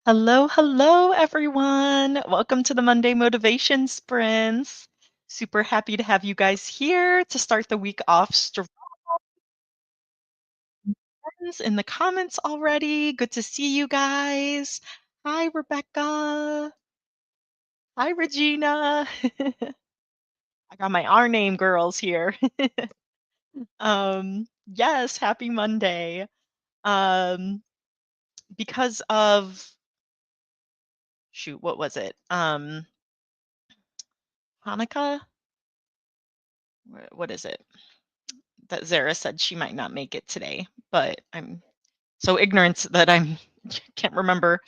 Hello, hello, everyone. Welcome to the Monday Motivation Sprints. Super happy to have you guys here to start the week off strong in the comments already. Good to see you guys. Hi, Rebecca. Hi, Regina. I got my R name girls here. Yes, happy Monday. Um, because of shoot, what was it? Hanukkah? What is it? That Zara said she might not make it today, but I'm so ignorant that I'm can't remember.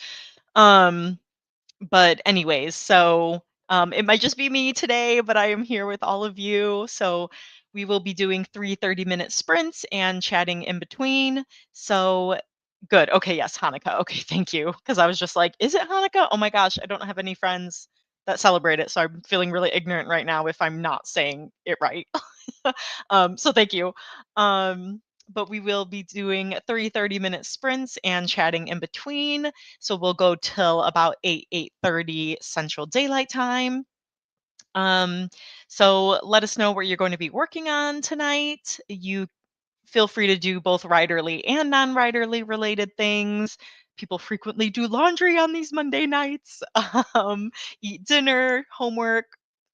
Um, but anyways, so it might just be me today, but I am here with all of you. So we will be doing 3 30-minute sprints and chatting in between. So good. Okay, yes, Hanukkah. Okay, thank you. Because I was just like, is it Hanukkah? Oh my gosh, I don't have any friends that celebrate it. So I'm feeling really ignorant right now if I'm not saying it right. So thank you. Um, but we will be doing 3 30-minute sprints and chatting in between. So we'll go till about 8:30 Central Daylight Time. Um, so let us know what you're going to be working on tonight. You feel free to do both writerly and non-writerly related things. People frequently do laundry on these Monday nights, eat dinner, homework,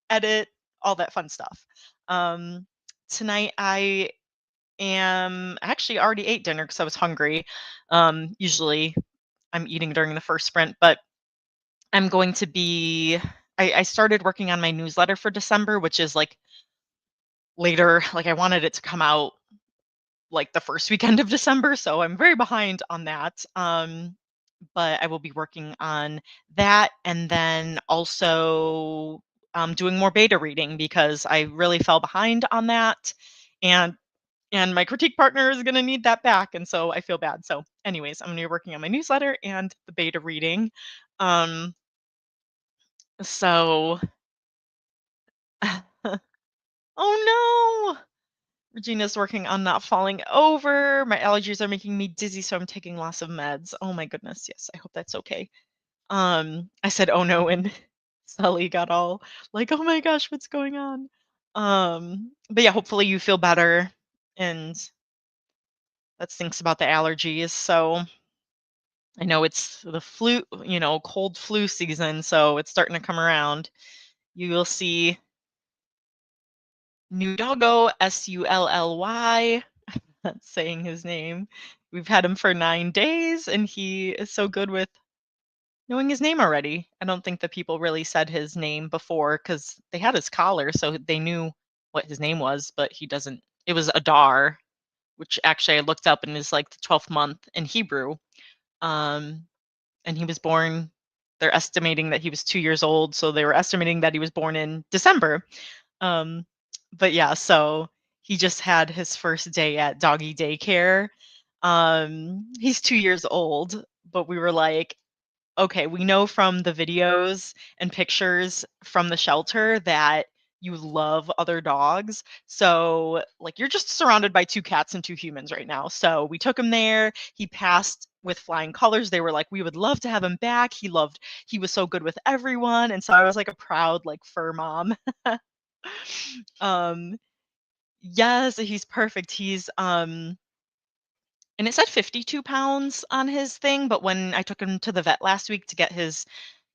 edit, all that fun stuff. Um, Tonight I am actually already ate dinner because I was hungry. Usually I'm eating during the first sprint, but I'm going to be. I started working on my newsletter for December, which is like later. Like I wanted it to come out like the first weekend of December, so I'm very behind on that. But I will be working on that, and then also doing more beta reading because I really fell behind on that, and my critique partner is going to need that back, and so I feel bad. So anyways, I'm going to be working on my newsletter and the beta reading. um so oh no, Regina's working on not falling over. My allergies are making me dizzy, so I'm taking lots of meds. Oh my goodness, yes, I hope that's okay. I said oh no, and Sully got all like, oh my gosh, what's going on? But yeah, hopefully you feel better, and that stinks about the allergies. So I know it's the flu, cold flu season, so it's starting to come around. You will see new doggo, Sully. That's saying his name. We've had him for 9 days, and he is so good with knowing his name already. I don't think the people really said his name before because they had his collar, so they knew what his name was, but he doesn't. It was Adar, which actually I looked up and is like the 12th month in Hebrew. Um, and he was born, they're estimating that he was 2 years old, so they were estimating that he was born in December. Um, but yeah, so he just had his first day at doggy daycare. He's 2 years old, but we were like, okay, we know from the videos and pictures from the shelter that you love other dogs. So, like, you're just surrounded by two cats and two humans right now. So, we took him there. He passed with flying colors. They were like, we would love to have him back. He was so good with everyone. And so I was like a proud, like, fur mom. um, yes, he's perfect. And it said 52 pounds on his thing, but when I took him to the vet last week to get his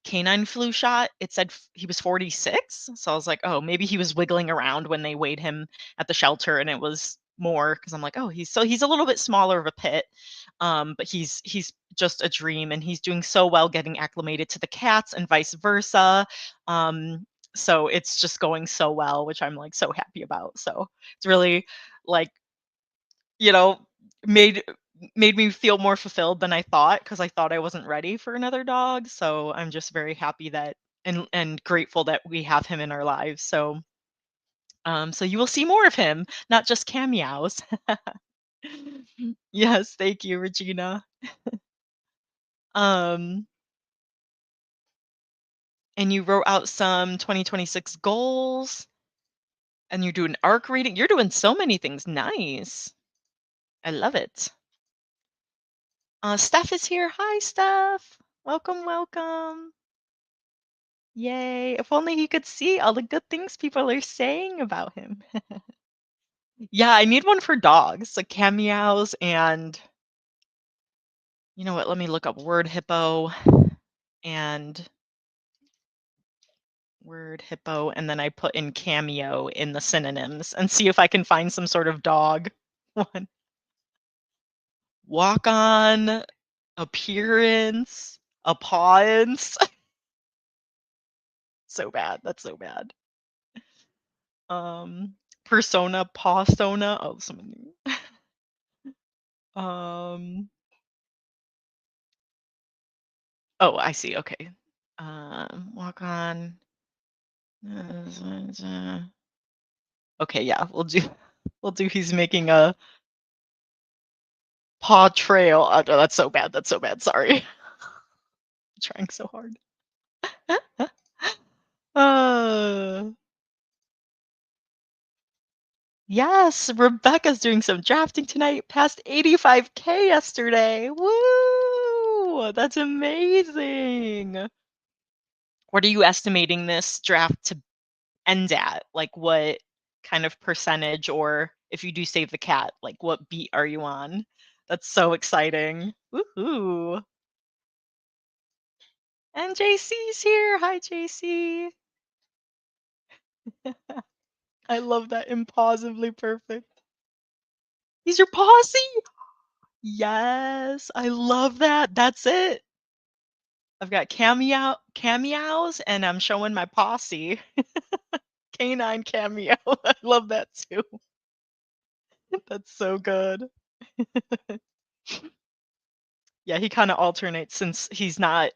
canine flu shot, it said he was 46. So I was like, oh, maybe he was wiggling around when they weighed him at the shelter and it was more because I'm like, oh, he's a little bit smaller of a pit. But he's just a dream, and he's doing so well getting acclimated to the cats and vice versa. Um, so it's just going so well, which I'm like so happy about. So it's really like, you know, made made me feel more fulfilled than I thought because I thought I wasn't ready for another dog. So I'm just very happy that and grateful that we have him in our lives. So so you will see more of him, not just cameos. Yes, thank you, Regina. Um and you wrote out some 2026 goals, and you're doing arc reading. You're doing so many things. Nice. I love it. Steph is here. Hi, Steph. Welcome, welcome. Yay. If only he could see all the good things people are saying about him. Yeah, I need one for dogs, like cat meows and you know what? Let me look up word hippo and word hippo, and then I put in cameo in the synonyms and see if I can find some sort of dog one. Walk on, appearance, appearance. So bad. That's so bad. Persona, persona. Oh, someone new. Um, oh, I see. Okay. Walk on. Okay, yeah, we'll do. We'll do. He's making a paw trail. Oh, no, that's so bad. That's so bad. Sorry. Trying so hard. uh, yes, Rebecca's doing some drafting tonight. Passed 85K yesterday. Woo! That's amazing. What are you estimating this draft to end at? Like what kind of percentage, or if you do save the cat, like what beat are you on? That's so exciting. Woohoo. And JC's here. Hi, JC. I love that impossibly perfect. He's your posse? Yes, I love that. That's it. I've got cameos and I'm showing my posse. Canine cameo. I love that too. That's so good. Yeah, he kind of alternates since he's not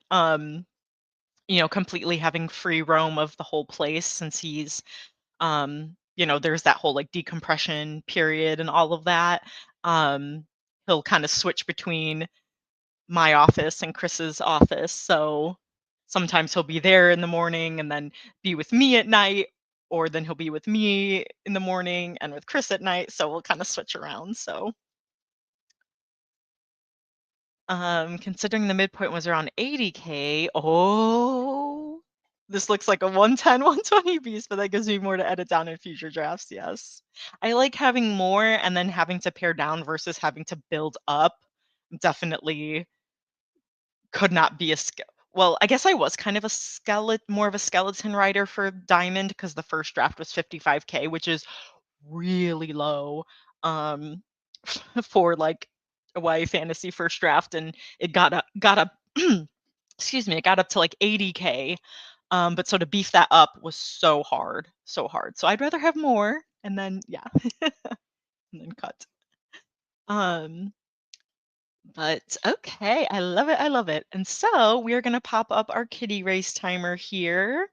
completely having free roam of the whole place since he's there's that whole like decompression period and all of that. He'll kind of switch between my office and Chris's office. So sometimes he'll be there in the morning and then be with me at night, or then he'll be with me in the morning and with Chris at night. So we'll kind of switch around. So considering the midpoint was around 80K, oh, this looks like a 110, 120 piece, but that gives me more to edit down in future drafts. Yes. I like having more and then having to pare down versus having to build up. Definitely could not be well, I guess I was kind of more of a skeleton writer for Diamond because the first draft was 55K, which is really low um for like a YA fantasy first draft, and it got up excuse me, it got up to like 80K. But so to beef that up was so hard, so hard. So I'd rather have more and then yeah, and then cut. Um but okay, I love it. I love it. And so we are going to pop up our kitty race timer here.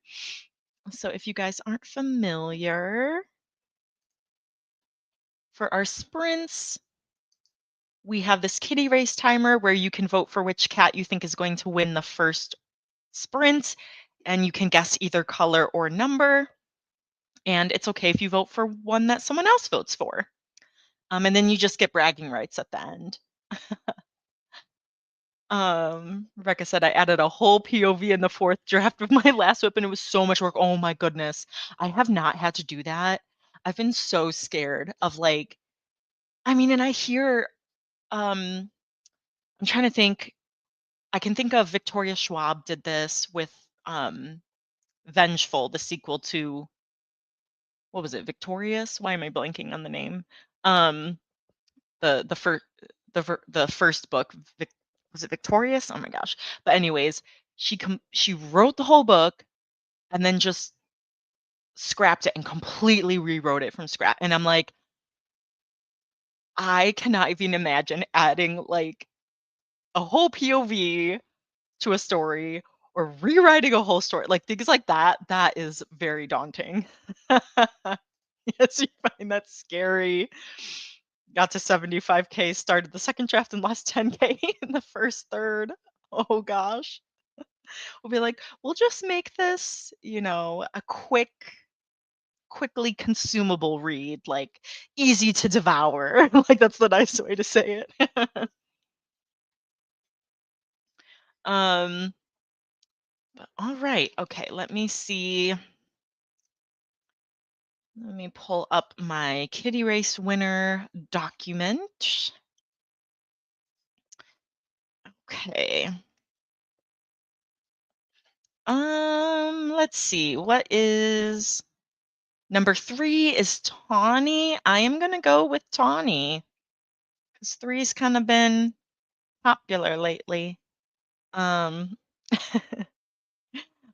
So if you guys aren't familiar, for our sprints, we have this kitty race timer where you can vote for which cat you think is going to win the first sprint, and you can guess either color or number. And it's okay if you vote for one that someone else votes for. And then you just get bragging rights at the end. Rebecca said I added a whole POV in the fourth draft of my last whip, and it was so much work. Oh my goodness. I have not had to do that. I've been so scared of like, I mean, and I hear, I'm trying to think, I can think of Victoria Schwab did this with Vengeful, the sequel to, what was it, Victorious? Why am I blanking on the name? Um, the first the first book, was it Victorious? Oh my gosh. But anyways, she wrote the whole book and then just scrapped it and completely rewrote it from scratch. And I'm like, I cannot even imagine adding like a whole POV to a story or rewriting a whole story. Like things like that, that is very daunting. Yes, you find that scary. Got to 75K, started the second draft and lost 10K in the first third. Oh gosh. We'll be like, we'll just make this, a quickly consumable read, like easy to devour. Like that's the nice way to say it. Um, but all right. Okay, let me see. Let me pull up my kitty race winner document. Okay. Let's see. What is number 3 is Tawny. I am gonna go with Tawny because three's kind of been popular lately. Um,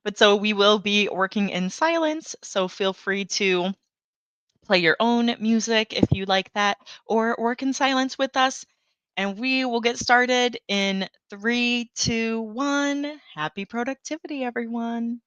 but so we will be working in silence. So feel free to play your own music if you like that, or work in silence with us. And we will get started in 3, 2, 1. Happy productivity, everyone.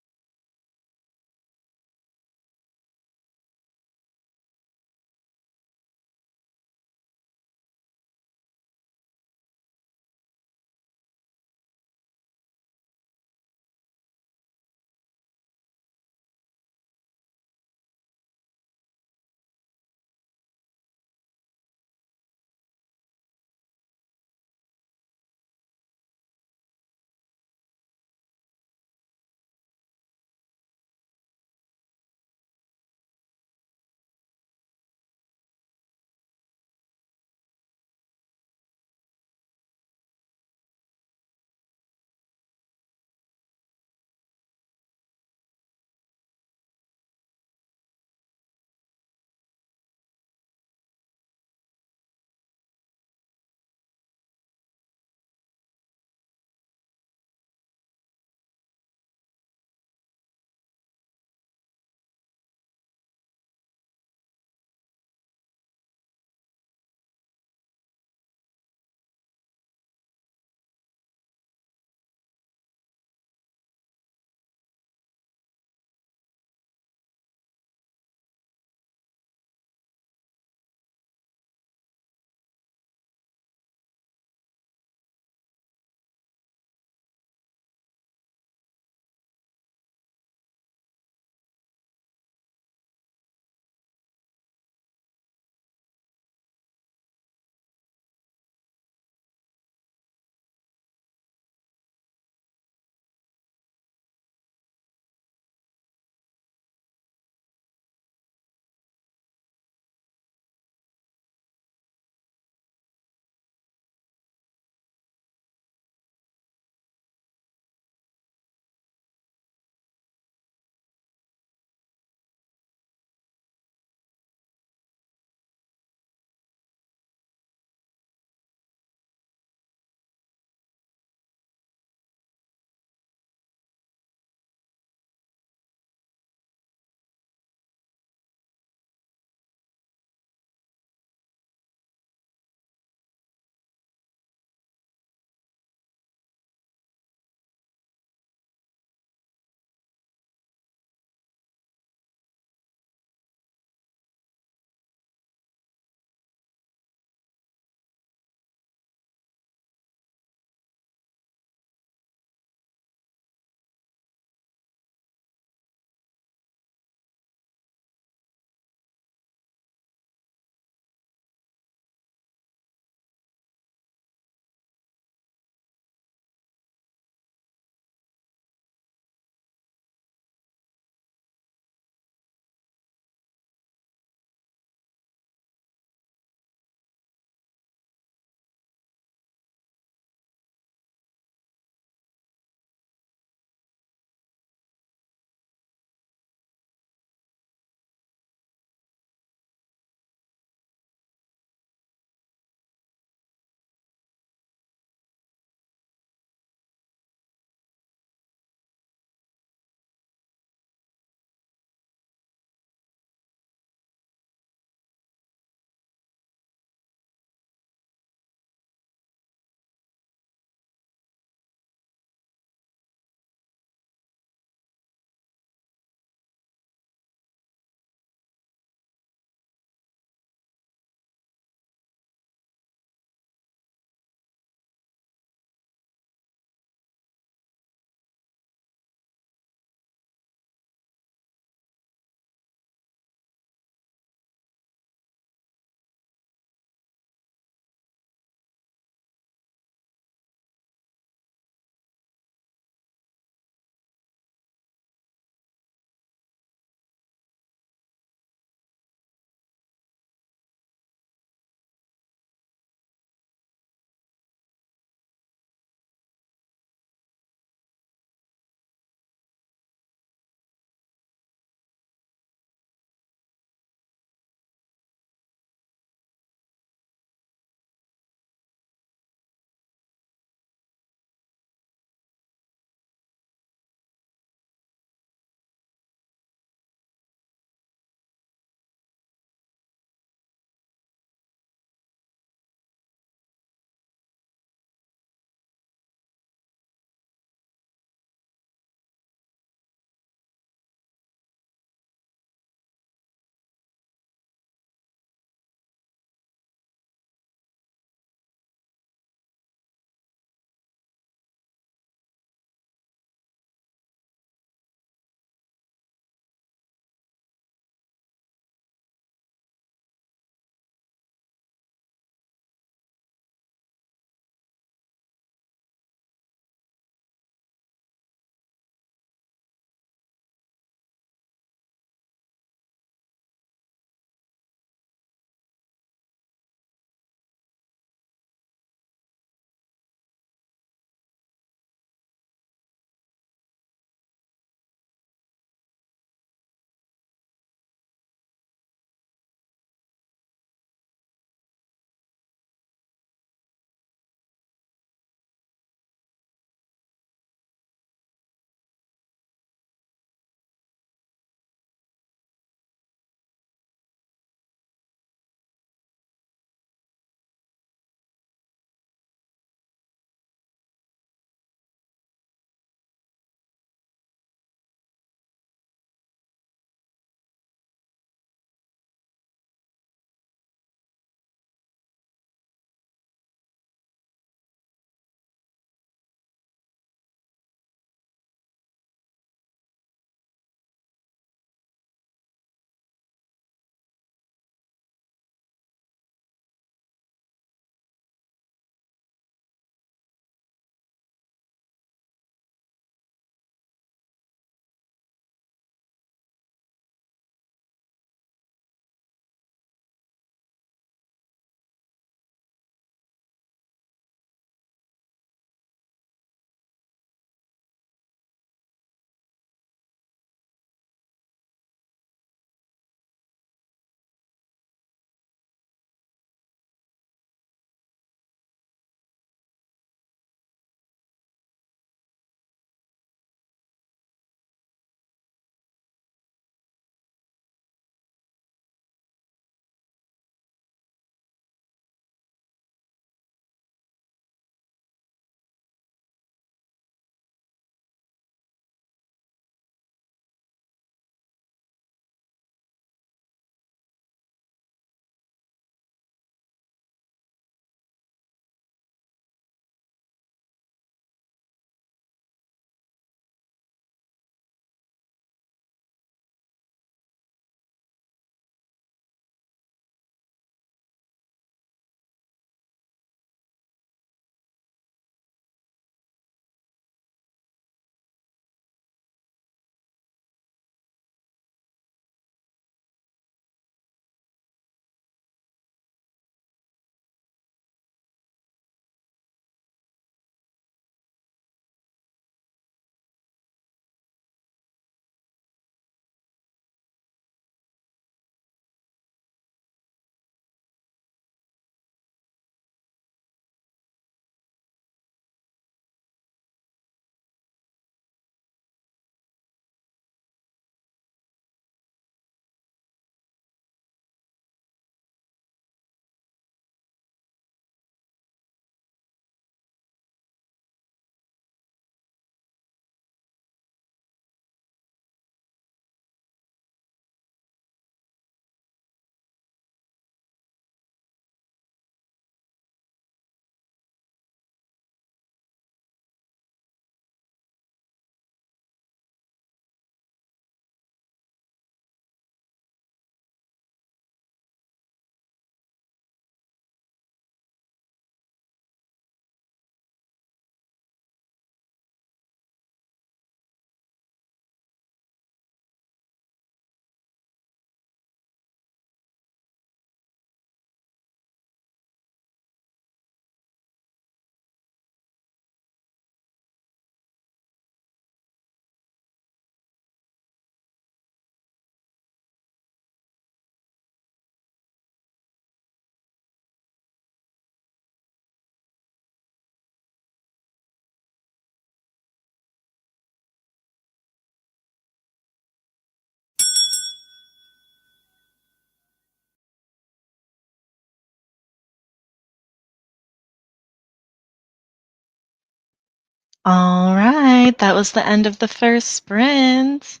All right, that was the end of the first sprint.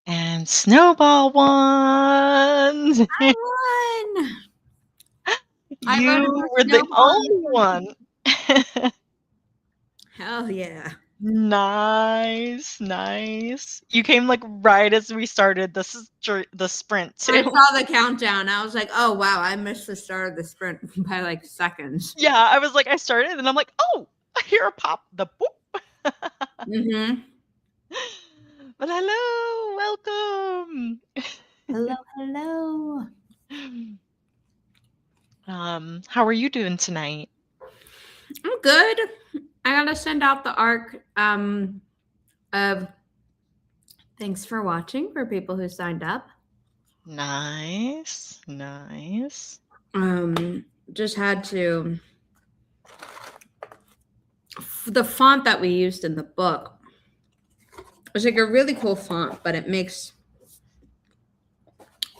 And Snowball won. I won. I voted You for were the Snowball. only one. Hell yeah. Nice, nice. You came like right as we started the sprint I too. saw the countdown. I was like, oh, wow, I missed the start of the sprint by like seconds. Yeah, I was like, I started and I'm like, oh, I hear a pop, the boop. Mm-hmm. But hello, welcome. Hello, hello. How are you doing tonight? I'm good. I gotta send out the arc of thanks for watching for people who signed up. Nice, nice. Just had to. The font that we used in the book was like a really cool font, but it makes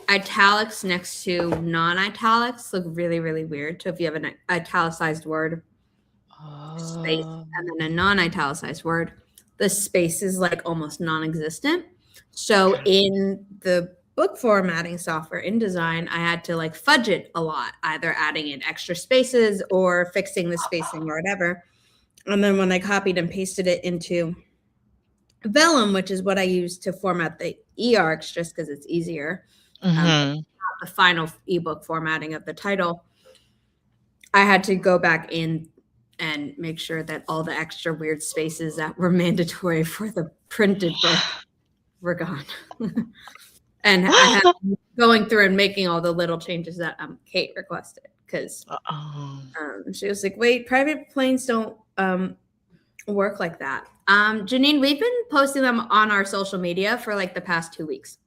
italics next to non-italics look really, really weird. So if you have an italicized word, space, and then a non-italicized word, the space is like almost non-existent. So in the book formatting software InDesign, I had to like fudge it a lot, either adding in extra spaces or fixing the spacing or whatever. And then when I copied and pasted it into Vellum, which is what I use to format the eArcs, just because it's easier, the final ebook formatting of the title, I had to go back in and make sure that all the extra weird spaces that were mandatory for the printed book were gone. And I had going through and making all the little changes that Kate requested, because she was like, wait, private planes don't work like that. Janine, we've been posting them on our social media for like the past 2 weeks.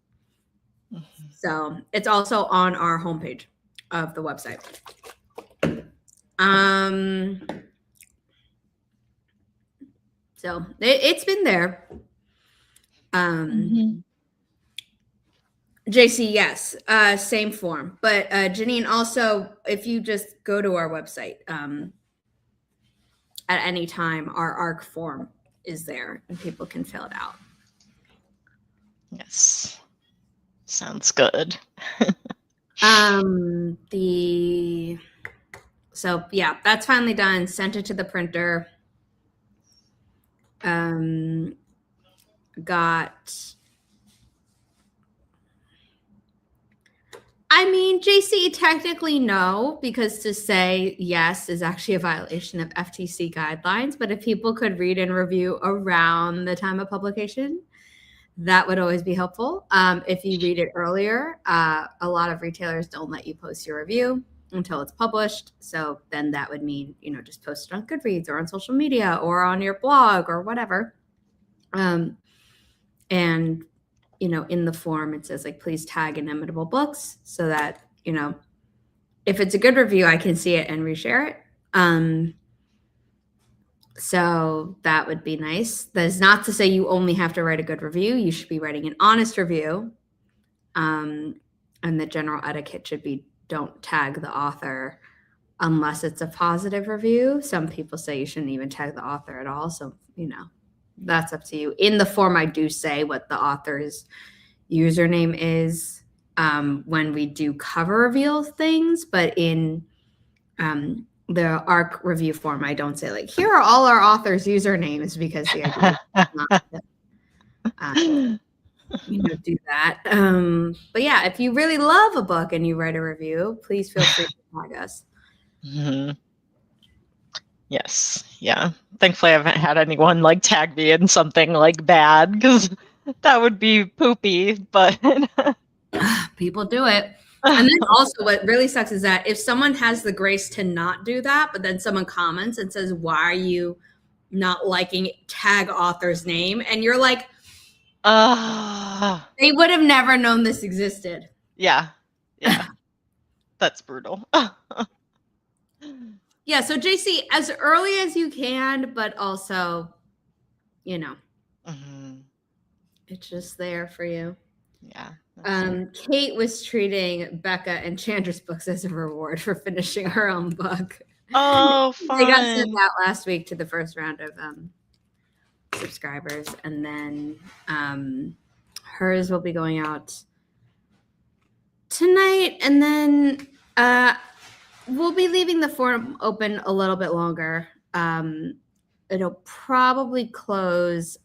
So it's also on our homepage of the website. So it's been there. JC, yes, same form. But Janine, also, if you just go to our website at any time, our ARC form is there and people can fill it out. Yes. Sounds good. So yeah, that's finally done. Sent it to the printer. I mean, JC, technically no, because to say yes is actually a violation of FTC guidelines. But if people could read and review around the time of publication, that would always be helpful. If you read it earlier, a lot of retailers don't let you post your review until it's published. So then that would mean, just post it on Goodreads or on social media or on your blog or whatever. And in the form, it says like, please tag Inimitable Books so that, if it's a good review, I can see it and reshare it. So that would be nice. That is not to say you only have to write a good review. You should be writing an honest review. And the general etiquette should be don't tag the author unless it's a positive review. Some people say you shouldn't even tag the author at all. So, that's up to you. In the form, I do say what the author's username is when we do cover reveal things, but in the ARC review form, I don't say like, here are all our authors' usernames, because the idea is not to, do that. But yeah, if you really love a book and you write a review, please feel free to tag us. Yes. Yeah. Thankfully, I haven't had anyone like tag me in something like bad, because that would be poopy, but people do it. And then also what really sucks is that if someone has the grace to not do that, but then someone comments and says, why are you not liking tag author's name? And you're like, they would have never known this existed. Yeah. That's brutal. Yeah, so JC, as early as you can, but also, it's just there for you. Yeah. Kate was treating Becca and Chandra's books as a reward for finishing her own book. Oh, fun. They got sent out last week to the first round of subscribers, and then hers will be going out tonight, and then we'll be leaving the forum open a little bit longer. It'll probably close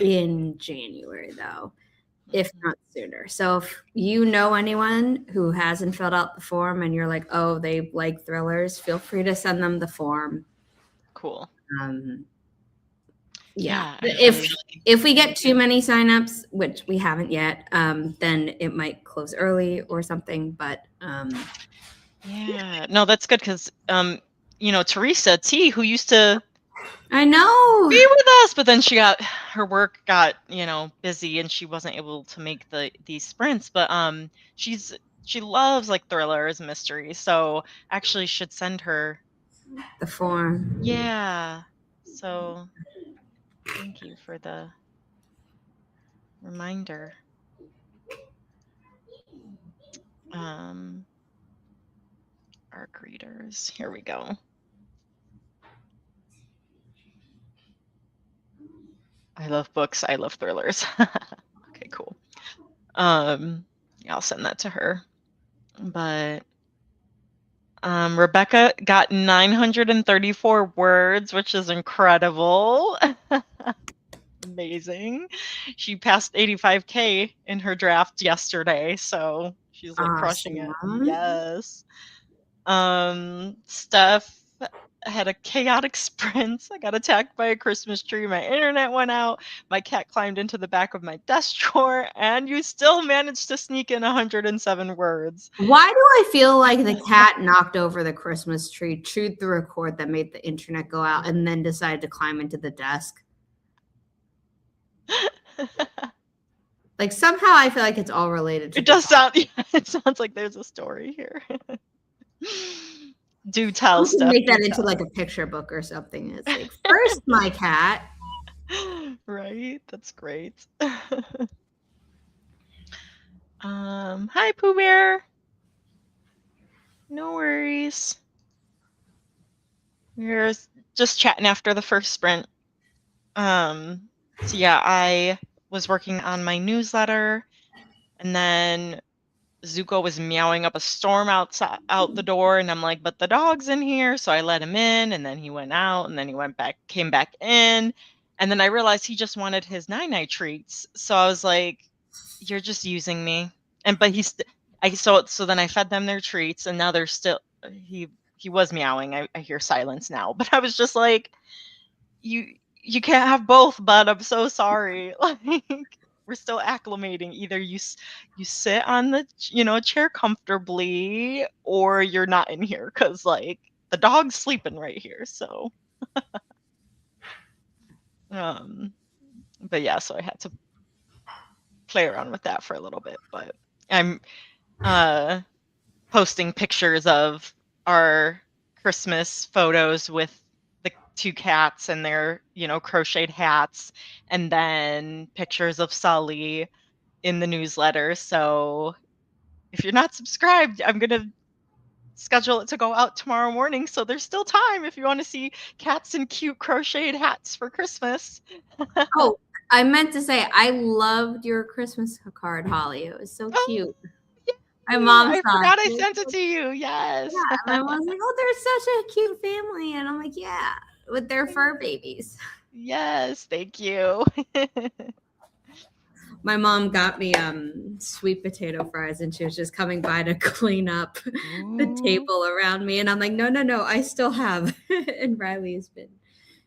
in January, though, if not sooner. So if you know anyone who hasn't filled out the form and you're like, oh, they like thrillers, feel free to send them the form. Cool. Yeah. If we get too many signups, which we haven't yet, then it might close early or something. But yeah, no, that's good because Teresa T, who used to I know be with us, but then her work got busy and she wasn't able to make these sprints. But she loves like thrillers, mysteries, so actually should send her the form. Yeah. So thank you for the reminder. ARC readers. Here we go. I love books. I love thrillers. Okay, cool. Yeah, I'll send that to her. But Rebecca got 934 words, which is incredible. Amazing. She passed 85K in her draft yesterday, so she's like crushing it. Yes. Steph had a chaotic sprint. I got attacked by a Christmas tree. My internet went out. My cat climbed into the back of my desk drawer, and you still managed to sneak in 107 words. Why do I feel like the cat knocked over the Christmas tree, chewed through a cord that made the internet go out, and then decided to climb into the desk? Like somehow I feel like it's all related to it does sound it sounds like there's a story here. Do tell, Steph. Make that into like a picture book or something. It's like, first my cat. Right? That's great. Hi, Pooh Bear. No worries. We're just chatting after the first sprint. So yeah, I was working on my newsletter, and then Zuko was meowing up a storm out the door, and I'm like, but the dog's in here, so I let him in, and then he went out, and then he came back in, and then I realized he just wanted his night treats, so I was like, you're just using me, so then I fed them their treats, and now they're still he was meowing. I hear silence now, but I was just like, you can't have both, bud. I'm so sorry. Like, we're still acclimating. Either you sit on the chair comfortably, or you're not in here, because like the dog's sleeping right here. So but yeah, so I had to play around with that for a little bit, but I'm posting pictures of our Christmas photos with the two cats and their crocheted hats, and then pictures of Sully in the newsletter. So if you're not subscribed, I'm gonna schedule it to go out tomorrow morning, so there's still time if you want to see cats in cute crocheted hats for Christmas. Oh, I meant to say I loved your Christmas card, Holly. It was so cute. My mom I forgot I sent it to you. Yes. Yeah, my mom's like, oh, they're such a cute family. And I'm like, yeah, with their fur babies. Yes, thank you. My mom got me sweet potato fries, and she was just coming by to clean up the table around me. And I'm like, no, I still have. And Riley has been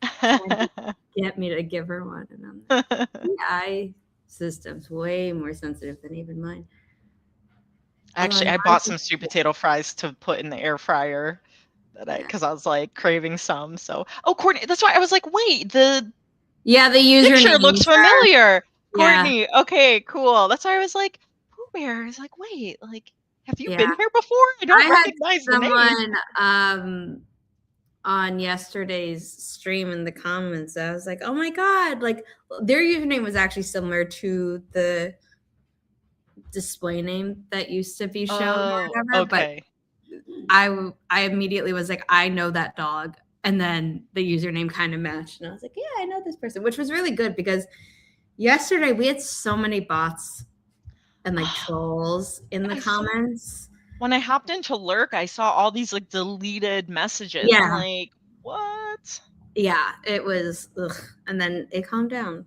trying to get me to give her one. And I'm like, the eye system's way more sensitive than even mine. Actually, I bought some sweet potato fries to put in the air fryer because I was like craving some. So, Courtney, that's why I was like, wait, the username picture looks familiar. Yeah. Courtney, okay, cool. That's why I was like, Pooh Bear is like, wait, like, have you been here before? I don't recognize the name. On yesterday's stream in the comments, I was like, oh my god, like their username was actually similar to the display name that used to be shown or whatever. Okay. But I immediately was like, I know that dog. And then the username kind of matched. And I was like, yeah, I know this person, which was really good because yesterday we had so many bots and like trolls in the I saw comments. when I hopped into Lurk, I saw all these like deleted messages. I'm Yeah. like, what? Yeah, it was, ugh. And then it calmed down.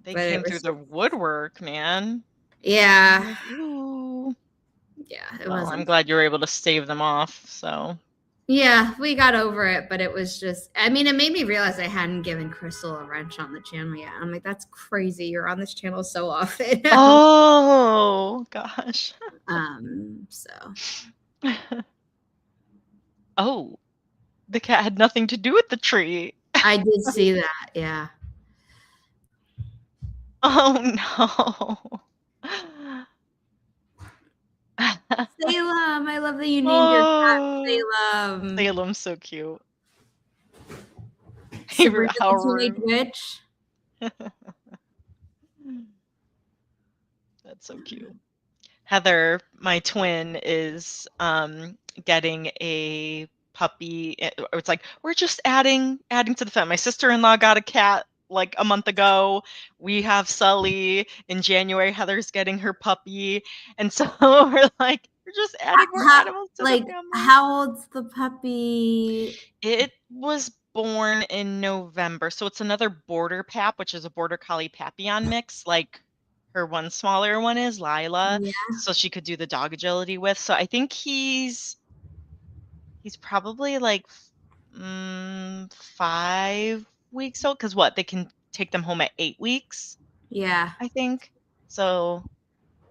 They But it came through was the just, woodwork, man. I'm yeah, like, ooh. yeah, it Well, I'm wasn't. glad you were able to stave them off. So Yeah, we got over it, but it was just, I mean, it made me realize I hadn't given Crystal a wrench on the channel yet. I'm like, that's crazy. You're on this channel so often. oh gosh. So Oh, the cat had nothing to do with the tree. I did see that. Yeah. Oh no. Salem, I love that you named your cat Oh, Salem. Salem's so cute. Sabrina How the Teenage rude. Witch. That's so cute. Heather, my twin, is getting a puppy. It's like we're just adding to the family. My sister-in-law got a cat like a month ago. We have Sully in January. Heather's getting her puppy, and so we're like, we're just adding more animals to the Like, family. how old's the puppy? It was born in November, so it's another border pap, which is a border collie papillon mix, like her one smaller one is, Lila, Yeah. so she could do the dog agility with. So I think he's probably like 5 weeks old. Because what, they can take them home at 8 weeks, Yeah. I think. So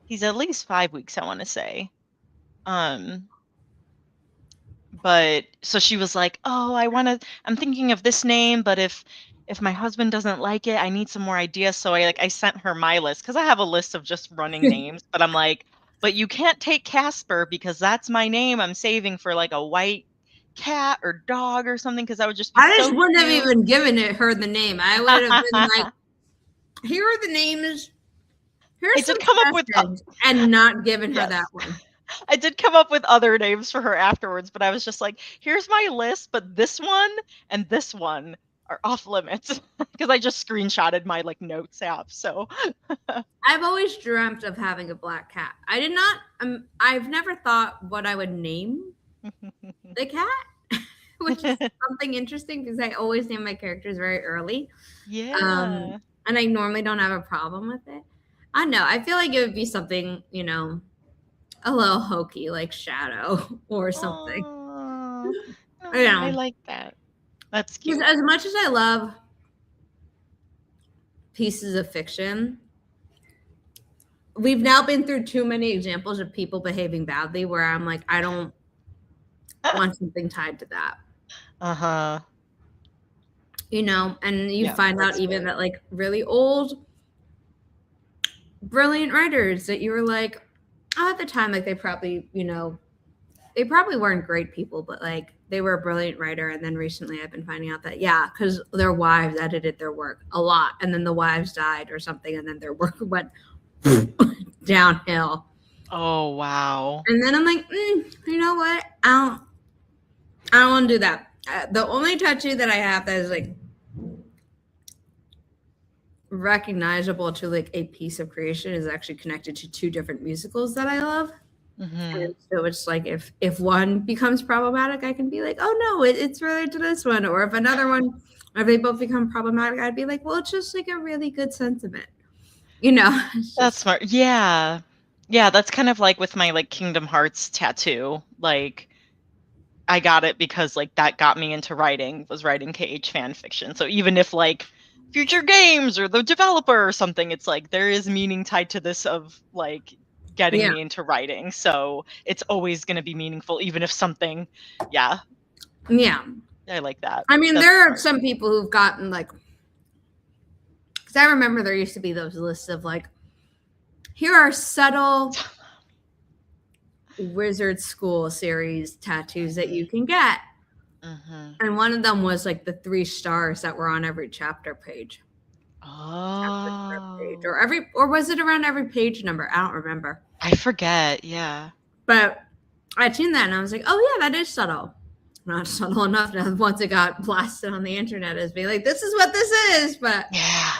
he's at least 5 weeks, I want to say. But so she was like, "Oh, I'm thinking of this name, but if my husband doesn't like it, I need some more ideas." So I sent her my list because I have a list of just running names, but I'm like, "But you can't take Casper because that's my name I'm saving for like a white cat or dog or something because that would just be I just so wouldn't have cute." even given her the name. I would have been like, here are the names. I Here's some did come up with suggestions, and not given her yes. that one. I did come up with other names for her afterwards, but I was just like, "Here's my list, but this one and this one are off limits," because I just screenshotted my like notes app. So I've always dreamt of having a black cat. I did not. I've never thought what I would name the cat, which is something interesting because I always name my characters very early. yeah. And I normally don't have a problem with it. I know. I feel like it would be something, a little hokey like Shadow or something. Oh, I Yeah. like that. That's Because cute. as much as I love pieces of fiction, we've now been through too many examples of people behaving badly where I'm like, I don't want something tied to that. Uh-huh. And you Yeah, find out that's even fair. that like really old, brilliant writers that you were like, at the time, like they probably weren't great people, but like they were a brilliant writer. And then recently I've been finding out that, yeah, because their wives edited their work a lot. And then the wives died or something. And then their work went downhill. Oh, wow. And then I'm like, you know what? I don't want to do that. The only tattoo that I have that is like recognizable to like a piece of creation is actually connected to two different musicals that I love. And so it's like if one becomes problematic, I can be like, oh no, it's related to this one. Or if another one, if they both become problematic, I'd be like, well, it's just like a really good sentiment. That's smart. Yeah. Yeah, that's kind of like with my like Kingdom Hearts tattoo. Like I got it because like that got me into writing, was writing KH fan fiction. So even if like future games or the developer or something, it's like there is meaning tied to this of like getting me into writing. So it's always going to be meaningful, even if something, yeah. Yeah. I like that. I mean, That's there are smart. some people who've gotten like, because I remember there used to be those lists of like, here are subtle wizard school series tattoos that you can get. And one of them was like the 3 stars that were on every chapter page. Oh. Or was it around every page number? I don't remember. I forget. Yeah. But I'd seen that and I was like, oh yeah, that is subtle. not subtle enough now once it got blasted on the internet as being like, this is what this is, but yeah.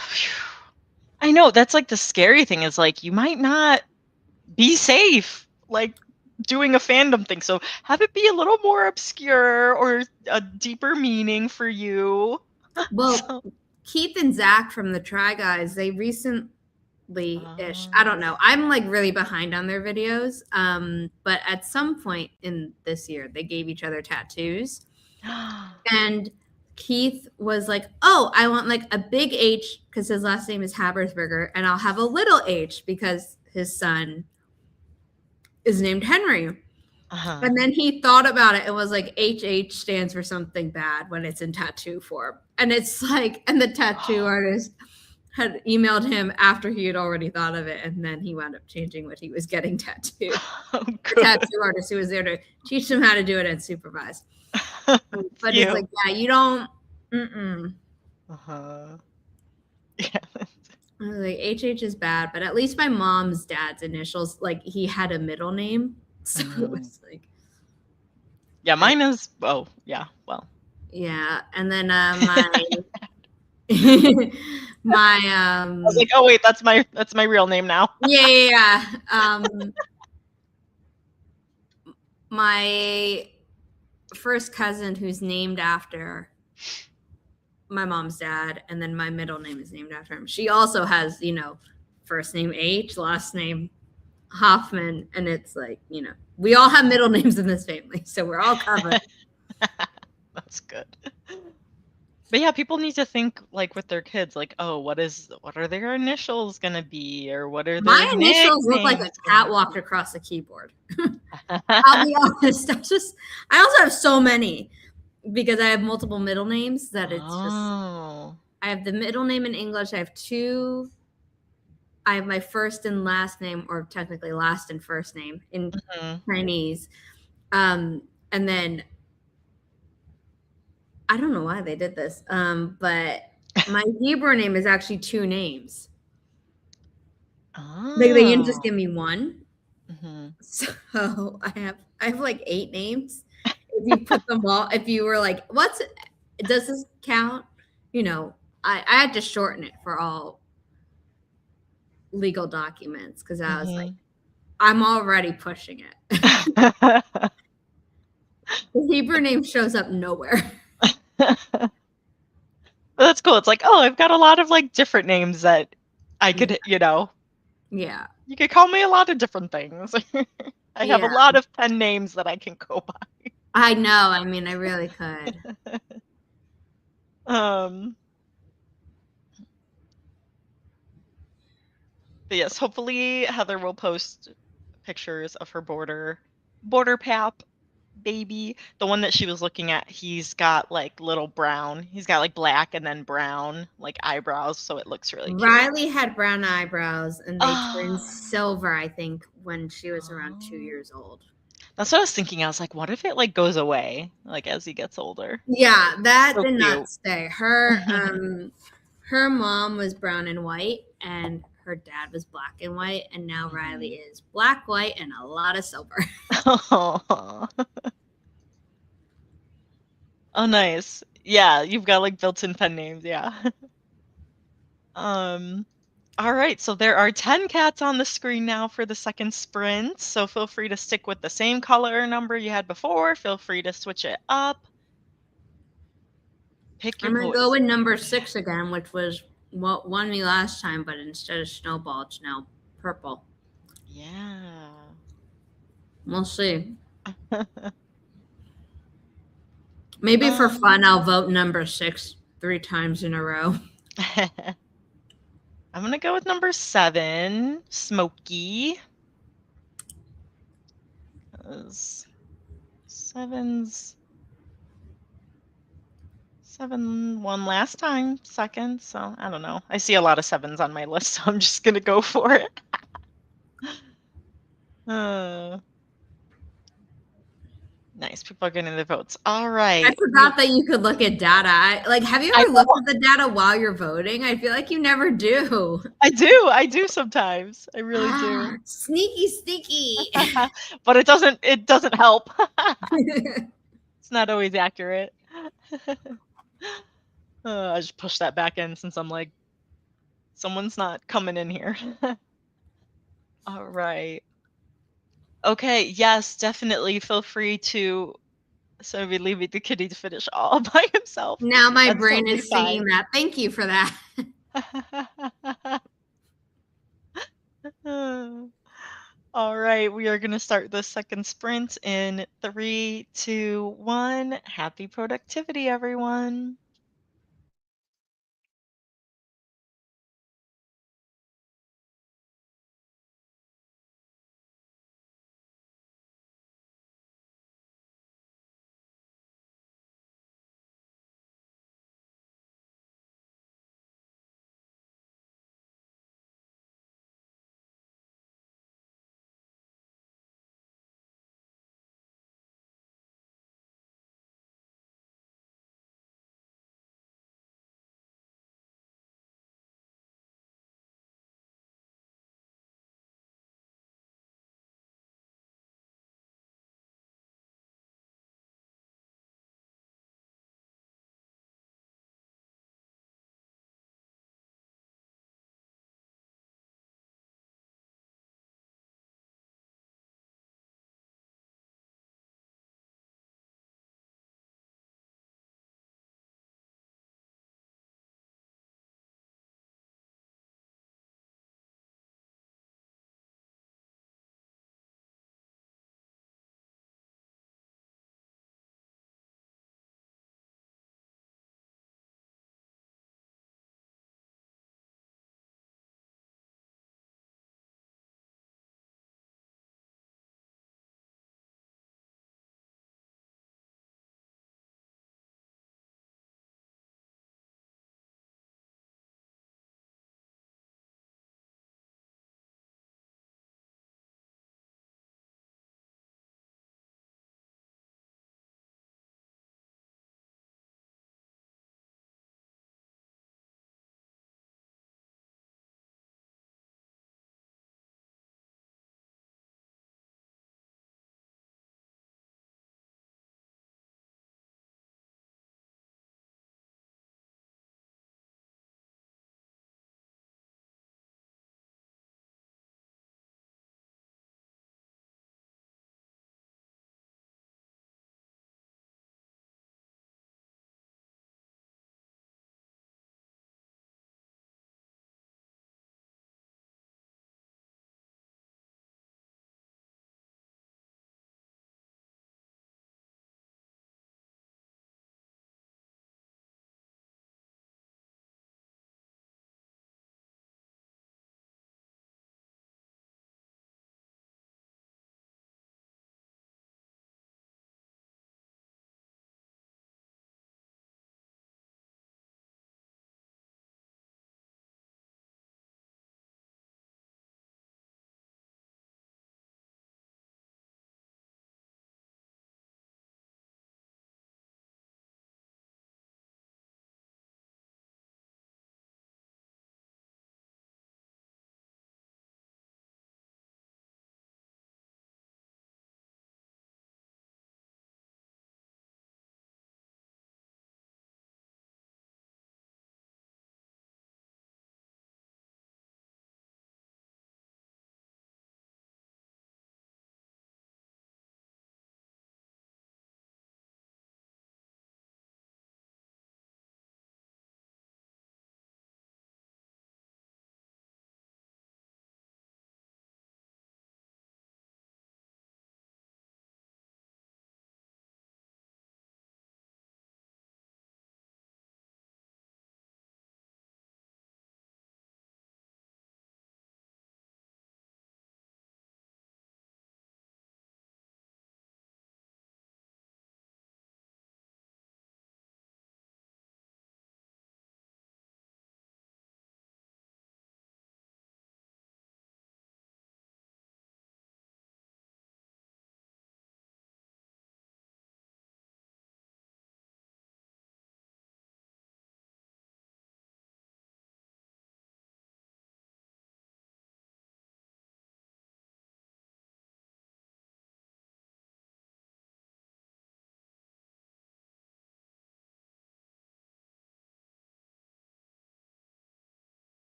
I know, that's like the scary thing is like you might not be safe like doing a fandom thing. So have it be a little more obscure or a deeper meaning for you. Well, Keith and Zach from the Try Guys, they recently-ish, I don't know. I'm like really behind on their videos. But at some point in this year, they gave each other tattoos. And Keith was like, oh, I want like a big H because his last name is Habersberger, and I'll have a little H because his son is named Henry. And then he thought about it and was like, HH stands for something bad when it's in tattoo form. And it's like, and the tattoo artist had emailed him after he had already thought of it. And then he wound up changing what he was getting tattooed. The tattoo artist who was there to teach him how to do it and supervise. But it's like, yeah, you don't. Yeah. I was like, HH is bad, but at least my mom's dad's initials, like he had a middle name. So it was like. Yeah, mine is, oh, yeah, well. Yeah, and then my I was like, oh wait, that's my real name now. Yeah. My first cousin who's named after my mom's dad, and then my middle name is named after him. She also has, first name H, last name Hoffman, and it's like, we all have middle names in this family, so we're all covered. That's good. But yeah, people need to think like with their kids, like, oh, what are their initials gonna be, or what are their my initials look like a cat walked across the keyboard. I'll be honest. I also have so many because I have multiple middle names that it's just. I have the middle name in English. I have two. I have my first and last name, or technically last and first name in Chinese. And then I don't know why they did this, but my Hebrew name is actually two names. Like they didn't just give me one. So I have like 8 names. If you put them all, if you were like, does this count? I had to shorten it for all legal documents because I was like, I'm already pushing it. The Hebrew name shows up nowhere. That's cool. It's like, oh, I've got a lot of like different names that I could, Yeah. You could call me a lot of different things. I have a lot of pen names that I can go by. I know. I mean, I really could. But yes, hopefully Heather will post pictures of her border pap baby. The one that she was looking at, he's got like little brown. He's got like black and then brown like eyebrows, so it looks really cute. Riley had brown eyebrows, and they turned silver, I think, when she was around 2 years old. That's what I was thinking. I was like, what if it like goes away like as he gets older? Yeah, that did not stay. Her mom was brown and white, and her dad was black and white, and now Riley is black, white, and a lot of silver. Oh, nice. Yeah, you've got like built-in pen names. Yeah. All right, so there are 10 cats on the screen now for the second sprint. So feel free to stick with the same color number you had before. Feel free to switch it up. Pick your I'm going to go with number 6 again, which was what won me last time, but instead of snowball, it's now purple. Yeah. We'll see. Maybe for fun, I'll vote number 6 3 times in a row. I'm going to go with number 7, Smokey. 7 won last time, second, so I don't know. I see a lot of 7s on my list, so I'm just going to go for it. Nice. People are getting their votes. All right. I forgot that you could look at data. Have you ever looked at the data while you're voting? I feel like you never do. I do sometimes. I really do. Sneaky. But it doesn't help. It's not always accurate. I just push that back in since I'm like, someone's not coming in here. All right. Okay, yes, definitely feel free to so we leave the kitty to finish all by himself. Now my That's brain totally is singing fine. that. Thank you for that. All right, we are going to start the second sprint in 3, 2, 1. Happy productivity, everyone.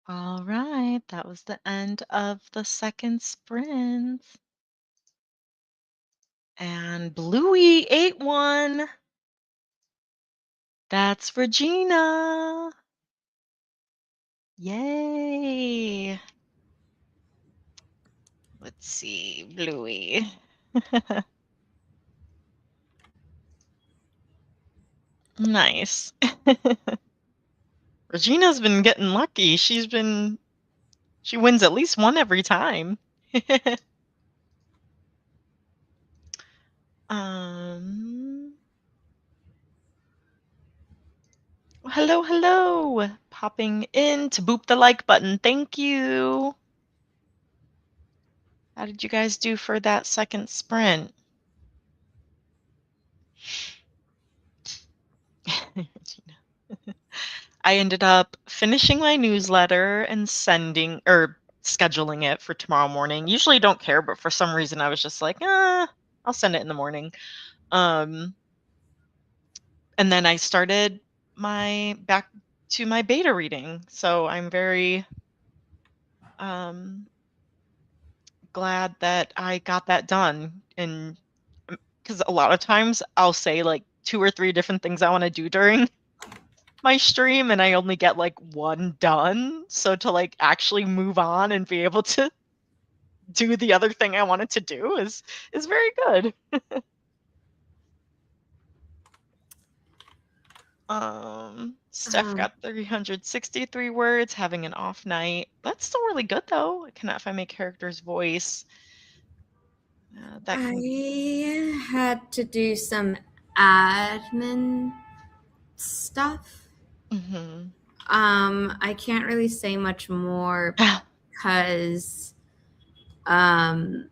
All right, that was the end of the second sprint. And Bluey ate one. That's Regina. Yay. Let's see, Bluey. Nice. Regina's been getting lucky. She wins at least one every time. um Hello, hello. Popping in to boop the like button. Thank you. How did you guys do for that second sprint? I ended up finishing my newsletter and sending or scheduling it for tomorrow morning. Usually don't care, but for some reason I was just like, I'll send it in the morning. And then I started back to my beta reading. So I'm very glad that I got that done. And because a lot of times I'll say like 2 or 3 different things I want to do during my stream and I only get like one done. So to like actually move on and be able to do the other thing I wanted to do is very good. Steph got 363 words, having an off night. That's still really good though. I cannot find my character's voice. I had to do some admin stuff. Mm-hmm. I can't really say much more because, yeah,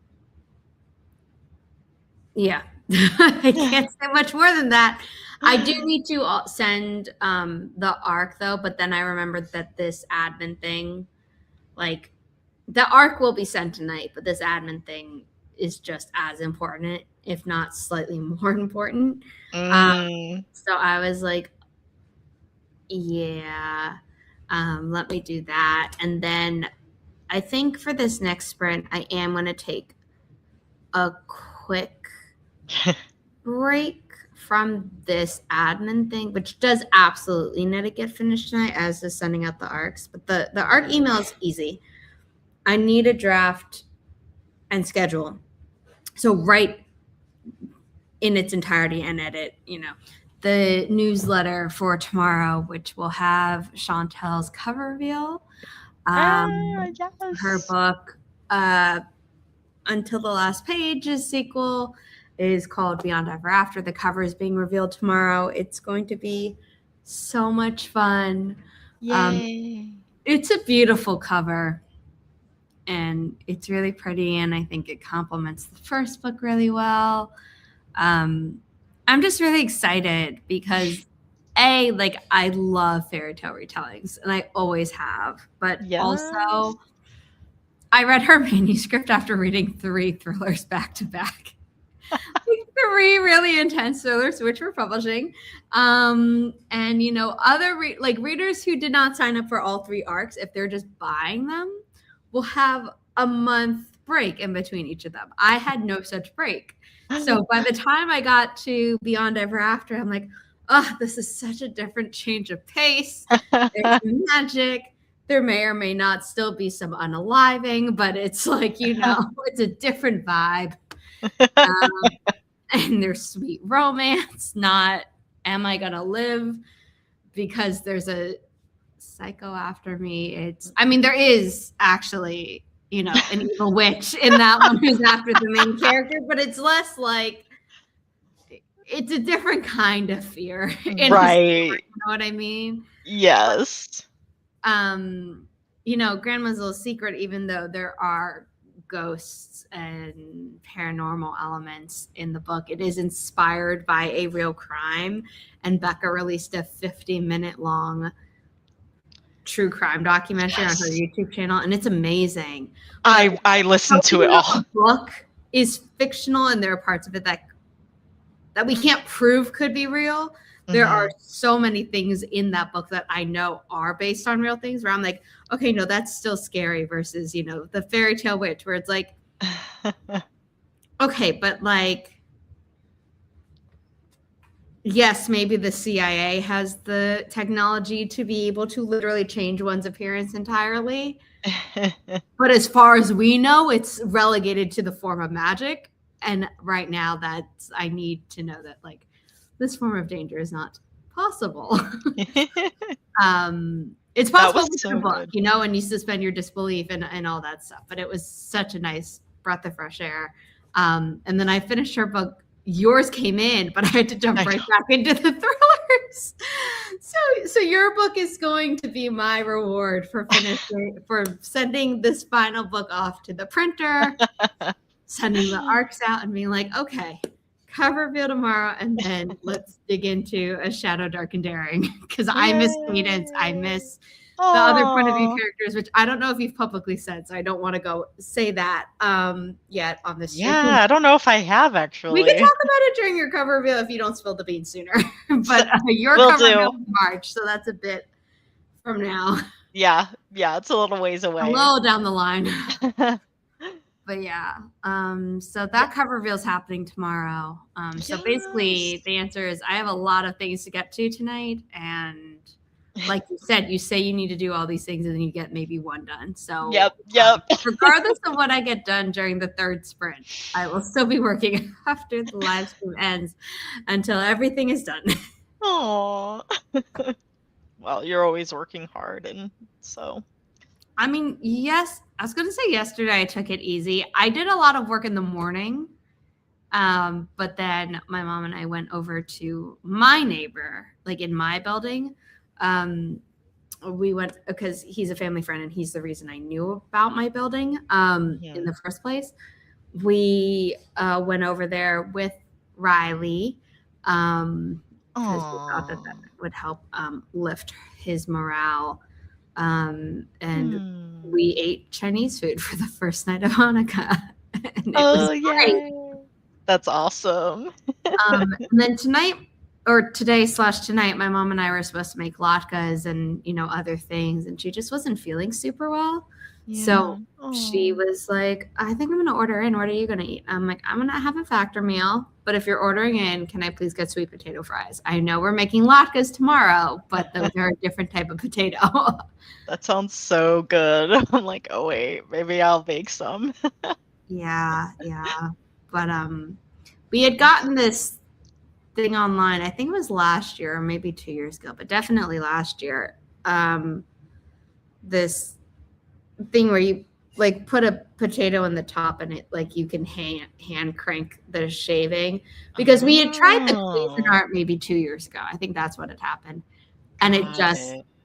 I can't say much more than that. I do need to send the ARC though, but then I remembered that this admin thing, like the ARC will be sent tonight, but this admin thing is just as important, if not slightly more important. So I was like, yeah, let me do that. And then I think for this next sprint, I am going to take a quick break from this admin thing, which does absolutely need to get finished tonight, as is sending out the ARCs. But the ARC email is easy. I need a draft and schedule. So write in its entirety and edit, the newsletter for tomorrow, which will have Chantel's cover reveal. Yes. Her book, Until the Last Page's sequel, is called Beyond Ever After. The cover is being revealed tomorrow. It's going to be so much fun. Yay. It's a beautiful cover and it's really pretty, and I think it complements the first book really well. I'm just really excited because I love fairy tale retellings and I always have, but also I read her manuscript after reading 3 thrillers back to back. 3 really intense thrillers, which we're publishing. And other readers who did not sign up for all 3 arcs, if they're just buying them, will have a month break in between each of them. I had no such break. So by the time I got to Beyond Ever After, I'm like, oh, this is such a different change of pace. There's magic. There may or may not still be some unaliving, but it's like, it's a different vibe. And there's sweet romance, not am I gonna live because there's a psycho after me. There is actually, an evil witch in that one who's after the main character, but it's less like it's a different kind of fear. Right. You know what I mean? Yes. Grandma's Secret, even though there are ghosts and paranormal elements in the book, it is inspired by a real crime, and Becca released a 50-minute long true crime documentary on her YouTube channel, and it's amazing. I listened to it all. The book is fictional and there are parts of it that we can't prove could be real. There are so many things in that book that I know are based on real things where I'm like, okay, no, that's still scary versus, the fairy tale witch where it's like, okay, but like, yes, maybe the CIA has the technology to be able to literally change one's appearance entirely. But as far as we know, it's relegated to the form of magic. And right now I need to know that like this form of danger is not possible. It's possible with the book, and you suspend your disbelief and all that stuff. But it was such a nice breath of fresh air. And then I finished her book. Yours came in, but I had to jump right back into the thrillers. So your book is going to be my reward for sending this final book off to the printer, sending the arcs out, and being like, okay, cover reveal tomorrow, and then let's dig into A Shadow Dark and Daring, because I miss Cadence. I miss the other point of view characters, which I don't know if you've publicly said, so I don't want to go say that yet on this stream. Yeah, I don't know if I have actually. We can talk about it during your cover reveal if you don't spill the beans sooner. But your cover reveal is March, so that's a bit from now. Yeah, it's a little ways away. A little down the line. But yeah, so that cover reveal is happening tomorrow. So basically, the answer is I have a lot of things to get to tonight, and like you said, you say you need to do all these things, and then you get maybe one done. So yep. Regardless of what I get done during the third sprint, I will still be working after the live stream ends until everything is done. Aww. Well, you're always working hard, and so. I mean, yes, I was going to say yesterday I took it easy. I did a lot of work in the morning, but then my mom and I went over to my neighbor, like in my building. We went because he's a family friend and he's the reason I knew about my building in the first place. We went over there with Riley because we thought that would help lift his morale. And we ate Chinese food for the first night of Hanukkah. And it was great. That's awesome. And then today/tonight, my mom and I were supposed to make latkes and, other things. And she just wasn't feeling super well. Yeah. So she was like, I think I'm going to order in. What are you going to eat? I'm like, I'm going to have a factor meal. But if you're ordering in, can I please get sweet potato fries? I know we're making latkes tomorrow, but those are a different type of potato. That sounds so good. I'm like, oh, wait, maybe I'll bake some. Yeah. But we had gotten this thing online. I think it was last year or maybe 2 years ago, but definitely last year. This thing where you like put a potato in the top and it like you can hand crank the shaving, because we had tried the Cuisinart maybe 2 years ago. I think that's what had happened. And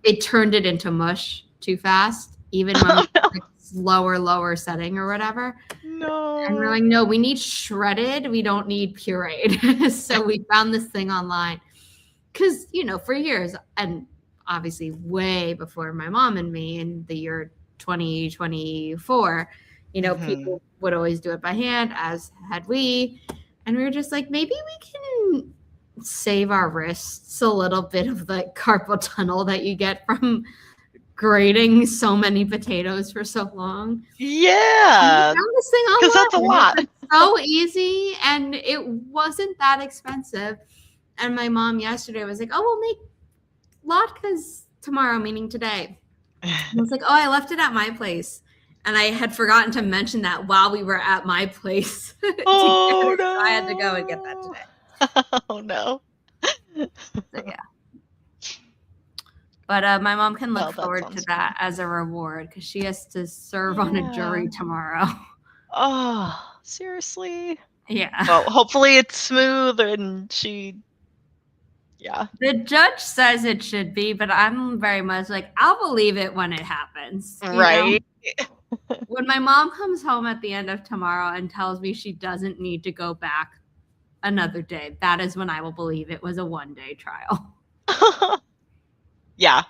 it turned it into mush too fast, even when we like lower setting or whatever. No. And we're like, no, we need shredded. We don't need pureed. So we found this thing online because, for years, and obviously way before my mom and me in the year 2024, people would always do it by hand, as had we. And we were just like, maybe we can save our wrists a little bit of the carpal tunnel that you get from grating so many potatoes for so long. Yeah. Because that's a lot. It's so easy, and it wasn't that expensive. And my mom yesterday was like, oh, we'll make latkes tomorrow, meaning today. I was like, oh, I left it at my place. And I had forgotten to mention that while we were at my place. Oh, no. So I had to go and get that today. Oh, no. So, yeah. But my mom can look forward to that as a reward because she has to serve on a jury tomorrow. Oh, seriously? Yeah. Well, hopefully it's smooth and yeah. The judge says it should be, but I'm very much like, I'll believe it when it happens. Right. When my mom comes home at the end of tomorrow and tells me she doesn't need to go back another day, that is when I will believe it was a one-day trial. Yeah.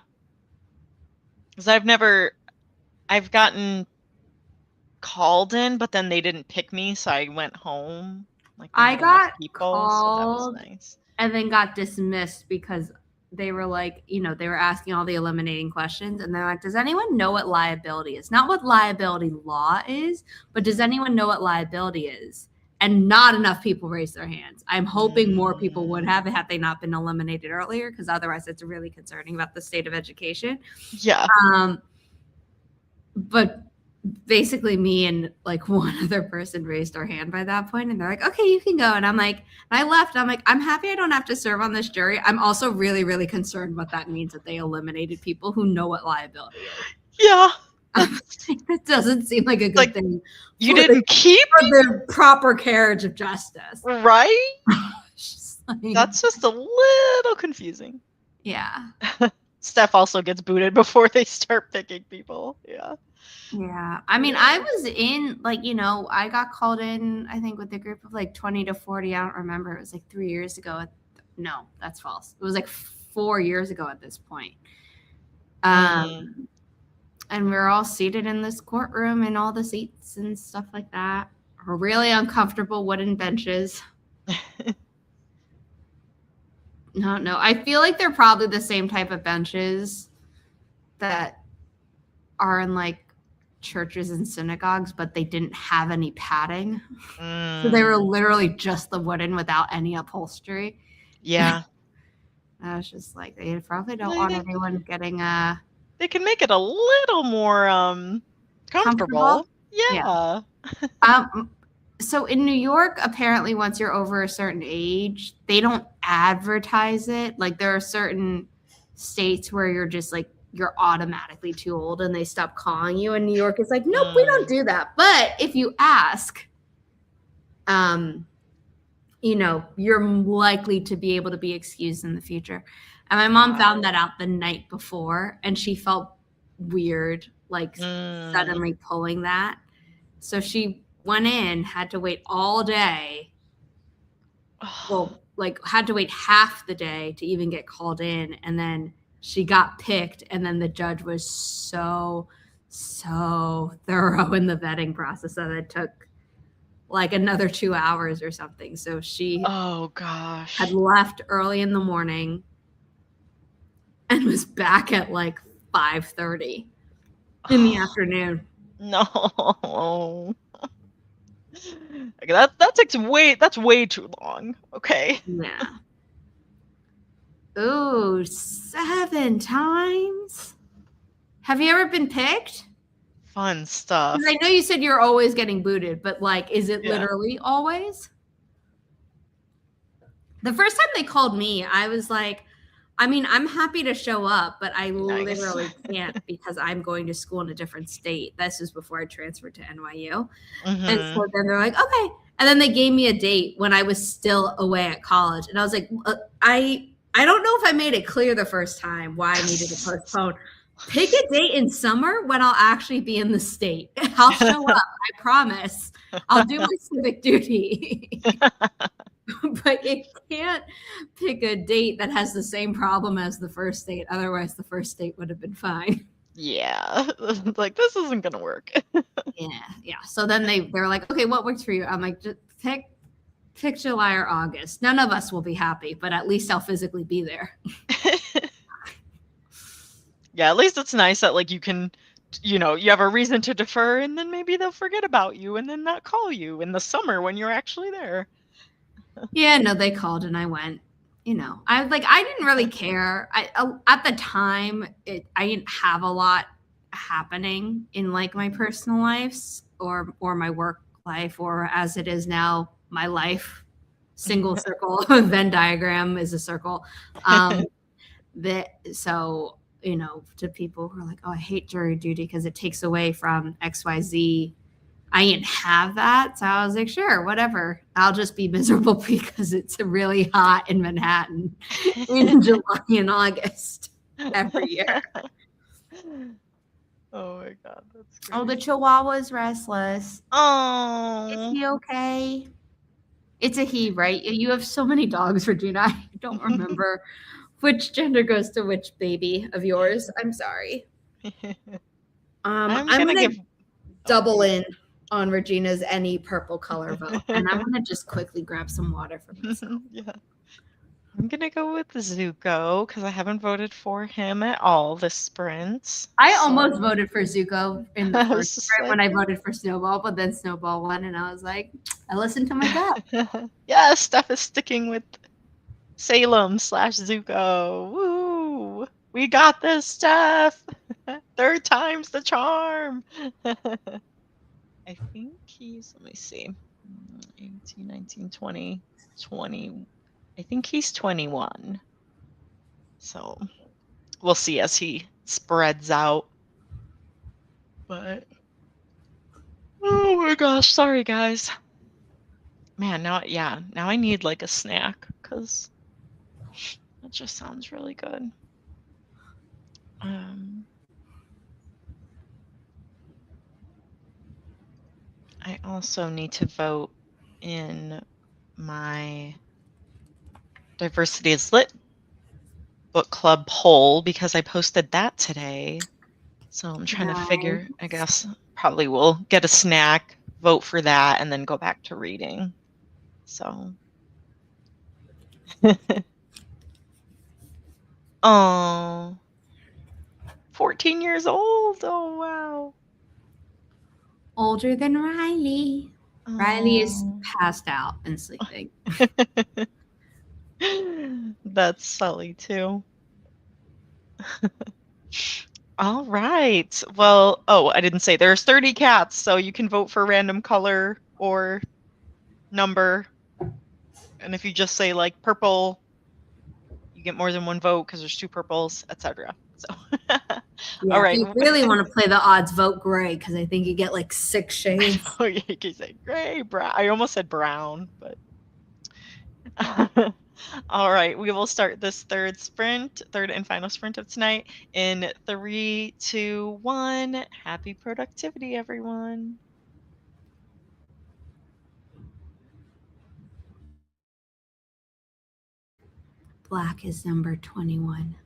Because I've gotten called in, but then they didn't pick me, so I went home. Like I got people, called, so that was nice. and then got dismissed because they were like, they were asking all the eliminating questions, and they're like, does anyone know what liability is? Not what liability law is, but does anyone know what liability is? And not enough people raised their hands. I'm hoping more people would have had they not been eliminated earlier, because otherwise it's really concerning about the state of education. Yeah. But basically me and like one other person raised our hand by that point, and they're like, okay, you can go. And I'm like, and I left. I'm like, I'm happy I don't have to serve on this jury. I'm also really, really concerned what that means, that they eliminated people who know what liability is. Yeah. That doesn't seem like a good thing. You didn't keep the proper carriage of justice. Right? That's just a little confusing. Yeah. Steph also gets booted before they start picking people. Yeah. Yeah. I mean, I was in, like, I got called in, I think, with a group of like 20 to 40. I don't remember. It was like 3 years ago. No, that's false. It was like 4 years ago at this point. And we were all seated in this courtroom in all the seats and stuff like that. Really uncomfortable wooden benches. No. I feel like they're probably the same type of benches that are in like churches and synagogues, but they didn't have any padding. So they were literally just the wooden without any upholstery. Yeah. I was just like, they probably don't want anyone getting they can make it a little more comfortable. Yeah. So in New York, apparently once you're over a certain age, they don't advertise it. Like there are certain states where you're just like, you're automatically too old and they stop calling you. And New York is like, nope, we don't do that. But if you ask, you're likely to be able to be excused in the future. And my mom found that out the night before, and she felt weird, like suddenly pulling that. So she went in, had to wait all day. Well, like had to wait half the day to even get called in. And then she got picked. And then the judge was so thorough in the vetting process that it took like another 2 hours or something. So she had left early in the morning and was back at like 5:30 in the afternoon. No. That's way too long. Okay. Yeah. Ooh, 7 times? Have you ever been picked? Fun stuff. I know you said you're always getting booted, but like, is it literally always? The first time they called me, I was like, I mean, I'm happy to show up, but I literally can't because I'm going to school in a different state. This was before I transferred to NYU. And so then they're like, okay. And then they gave me a date when I was still away at college. And I was like, I don't know if I made it clear the first time why I needed to postpone. Pick a date in summer when I'll actually be in the state. I'll show up. I promise. I'll do my civic duty. But you can't pick a date that has the same problem as the first date. Otherwise, the first date would have been fine. Yeah. Like, this isn't going to work. Yeah. So then they're like, okay, what works for you? I'm like, just pick July or August. None of us will be happy, but at least I'll physically be there. Yeah, at least it's nice that like you can, you have a reason to defer, and then maybe they'll forget about you and then not call you in the summer when you're actually there. Yeah, no, they called and I went. I didn't really care. At the time, I didn't have a lot happening in like my personal lives or my work life, or as it is now, my life. Single circle Venn diagram is a circle. To people who are like, oh, I hate jury duty because it takes away from XYZ. I didn't have that. So I was like, sure, whatever. I'll just be miserable because it's really hot in Manhattan in July and August every year. Oh my God, that's great. Oh, the Chihuahua's restless. Oh. Is he okay? It's a he, right? You have so many dogs, Regina. I don't remember which gender goes to which baby of yours. I'm sorry. I'm going to double in on Regina's any purple color vote. And I'm going to just quickly grab some water for myself. Yeah. I'm gonna go with Zuko because I haven't voted for him at all this sprint. I almost So voted for Zuko in the I first was just sprint like, when I voted for Snowball, but then Snowball won, and I was like, I listened to my gut. yes, Steph is sticking with Salem/Zuko. Woo! We got this, Steph. Third time's the charm. I think he's, let me see, 18, 19, 20, 20. I think he's 21. So we'll see as he spreads out. But oh my gosh, sorry guys. Man, now I need like a snack because that just sounds really good. I also need to vote in my Diversity is Lit book club poll because I posted that today. So I'm trying to figure, I Nice. guess probably will get a snack, vote for that, and then go back to reading. So oh, 14 years old. Oh wow. Older than Riley. Riley is Oh. passed out and sleeping. That's Sully too. All right. Well, oh, I didn't say there's 30 cats, so you can vote for random color or number. And if you just say like purple, you get more than one vote because there's two purples, etc. So, all Yeah, if right. you really want to play the odds, vote gray because I think you get like 6 shades. Oh, yeah, you can say gray, brown. I almost said brown, but all right. We will start this third and final sprint of tonight in 3, 2, 1. Happy productivity, everyone. Black is number 21.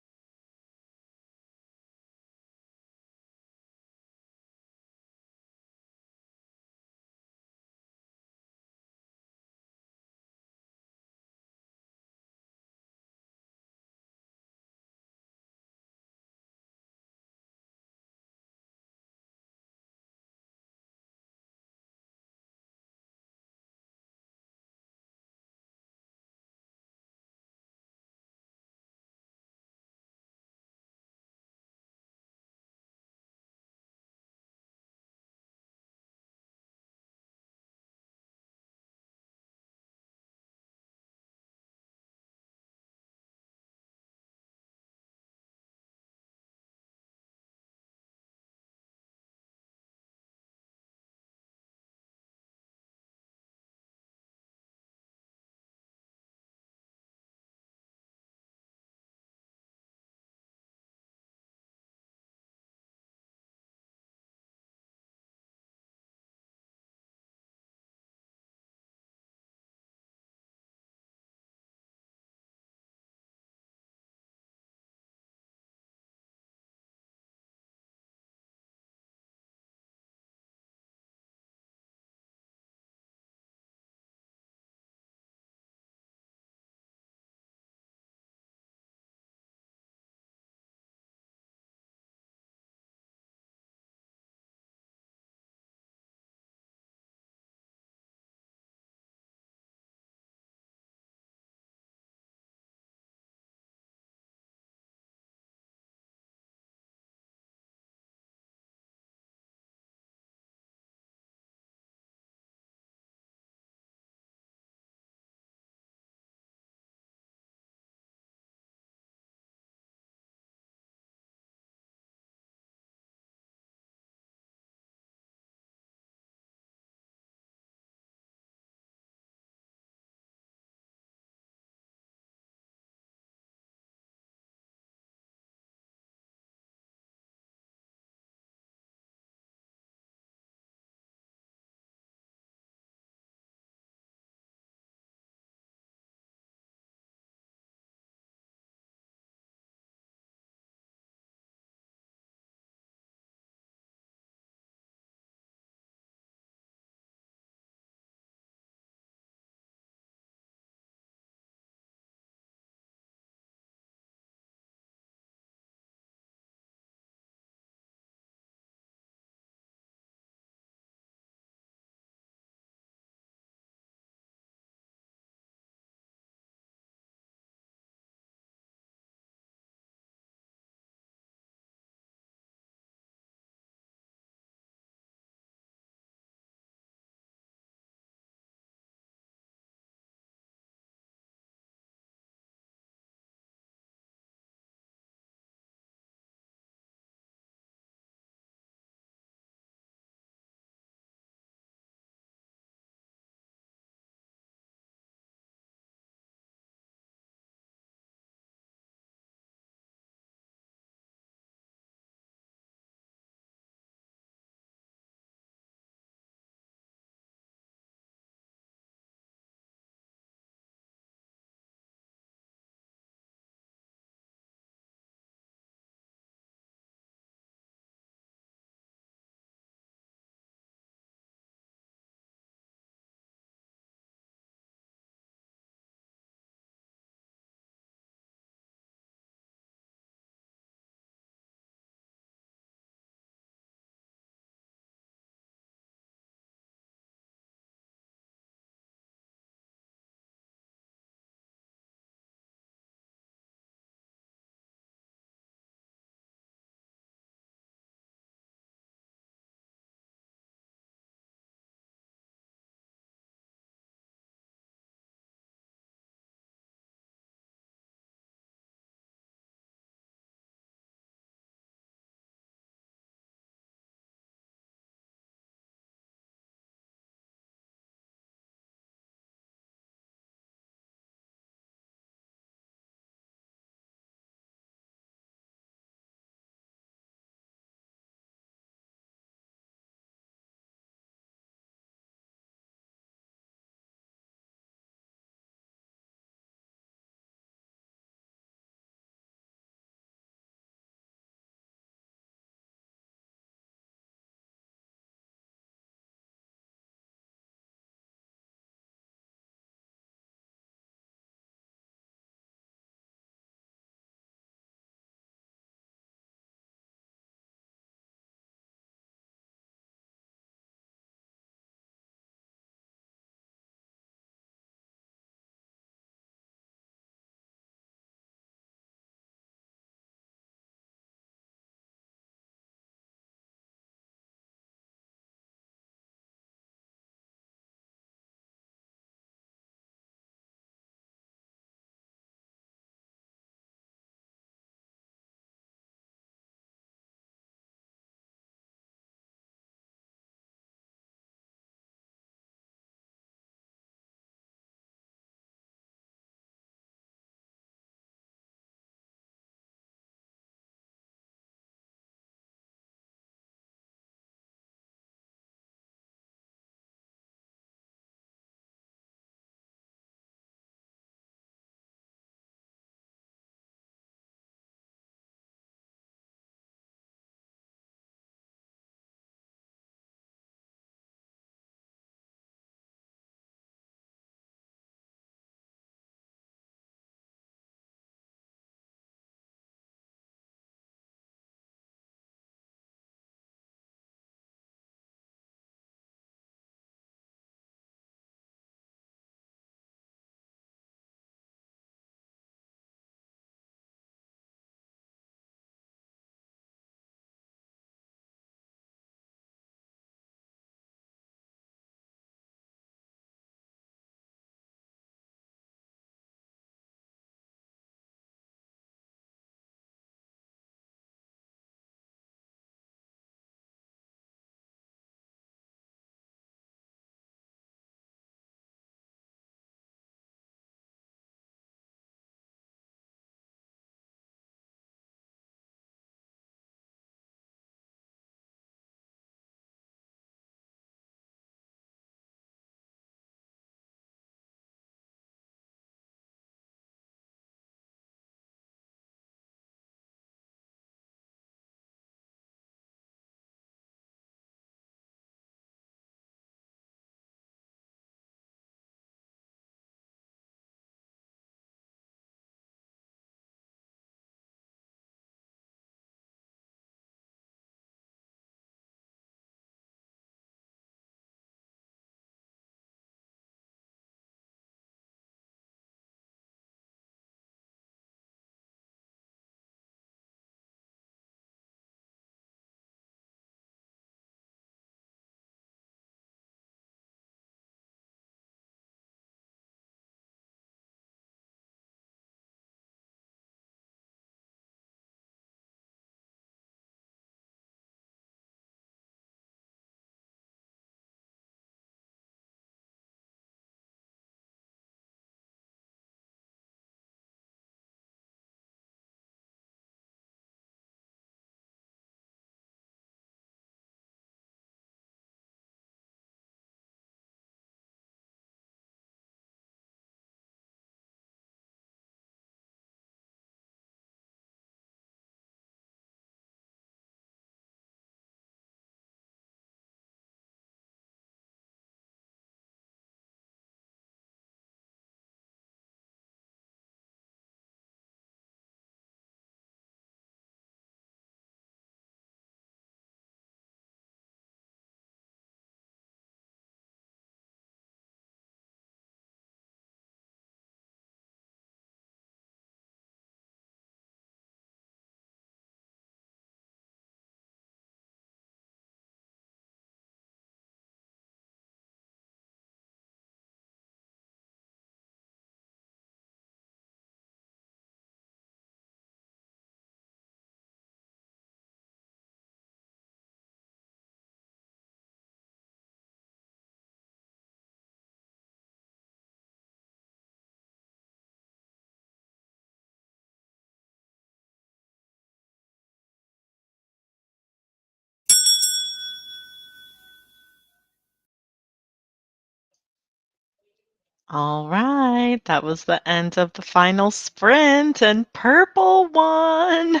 All right, that was the end of the final sprint, and purple won.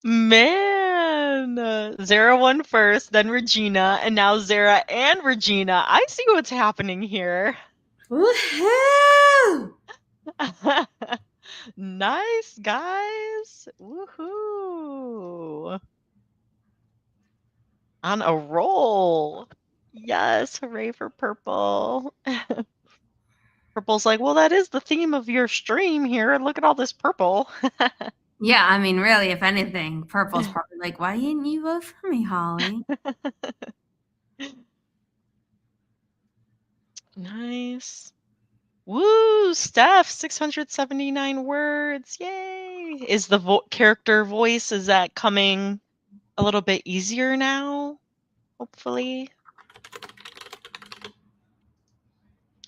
Man, Zara won first, then Regina, and now Zara and Regina. I see what's happening here. Woohoo! Nice, guys. Woohoo. On a roll. Yes, hooray for purple. Purple's like, well, that is the theme of your stream here. Look at all this purple. Yeah, I mean, really, if anything, purple's probably like, why didn't you vote for me, Holly? Nice. Woo, Steph, 679 words. Yay. Is the character voice, is that coming a little bit easier now? Hopefully.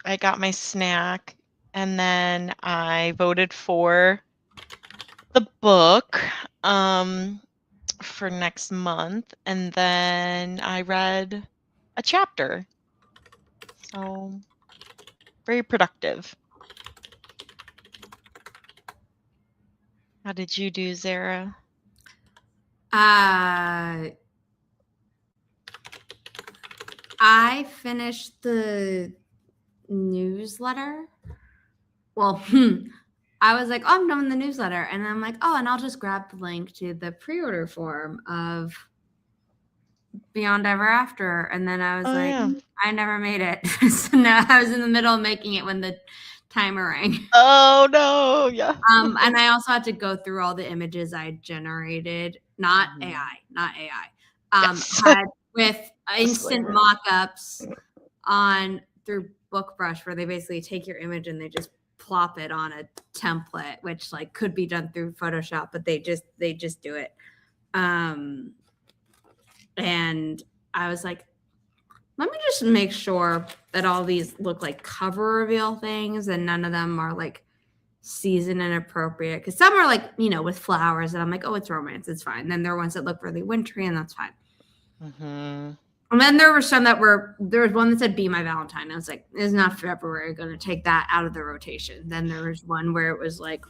I got my snack, and then I voted for the book for next month, and then I read a chapter. So very productive. How did you do, Zara? I finished the newsletter. Well, I was like, oh, I'm done with the newsletter. And I'm like, oh, and I'll just grab the link to the pre-order form of Beyond Ever After. And then I was Yeah. I never made it. So now I was in the middle of making it when the timer rang. Oh, no. Yeah. And I also had to go through all the images I generated, not AI. Yes. Had with instant mock-ups through BookBrush, where they basically take your image and they just plop it on a template, which like could be done through Photoshop, but they just do it. And I was like, let me just make sure that all these look like cover reveal things and none of them are like season inappropriate, because some are like, with flowers, and I'm like, oh, it's romance, it's fine. Then there are ones that look really wintry, and that's fine. And then there were some there was one that said Be My Valentine. I was like, it's not February, going to take that out of the rotation. Then there was one where it was like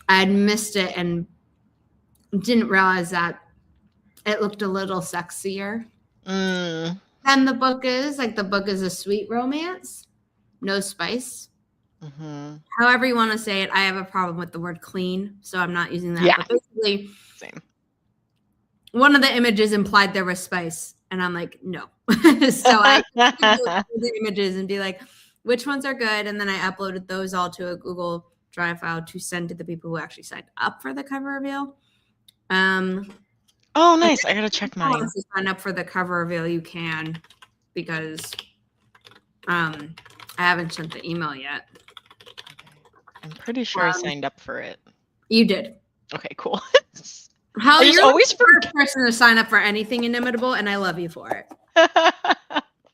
I had missed it and didn't realize that it looked a little sexier than the book is. Like, the book is a sweet romance, no spice. However you want to say it. I have a problem with the word clean, so I'm not using that. Yeah. But basically, Same. One of the images implied there was spice, and I'm like, no. So I go through the images and be like, which ones are good? And then I uploaded those all to a Google Drive file to send to the people who actually signed up for the cover reveal. Oh, nice. I gotta check mine. Once you sign up for the cover reveal, you can, because I haven't sent the email yet. I'm pretty sure I signed up for it. You did. Okay, cool. How you're always the first person to sign up for anything Inimitable, and I love you for it.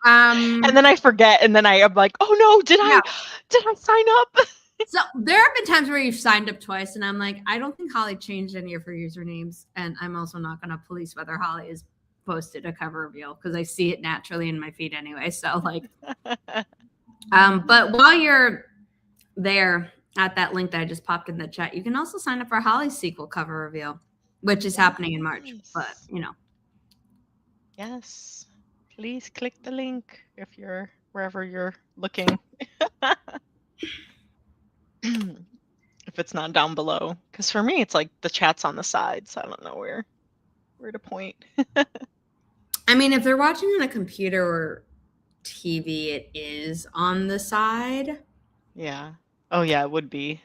And then I forget, and then I'm like, oh no, did I sign up? So there have been times where you've signed up twice, and I'm like, I don't think Holly changed any of her usernames, and I'm also not going to police whether Holly has posted a cover reveal, because I see it naturally in my feed anyway. So like, but while you're there at that link that I just popped in the chat, you can also sign up for Holly's sequel cover reveal, which is happening in March. But yes, please click the link if you're wherever you're looking. If it's not down below, because for me it's like the chat's on the side, so I don't know where to point. I mean, if they're watching on a computer or TV, it is on the side. Yeah. Oh yeah, it would be.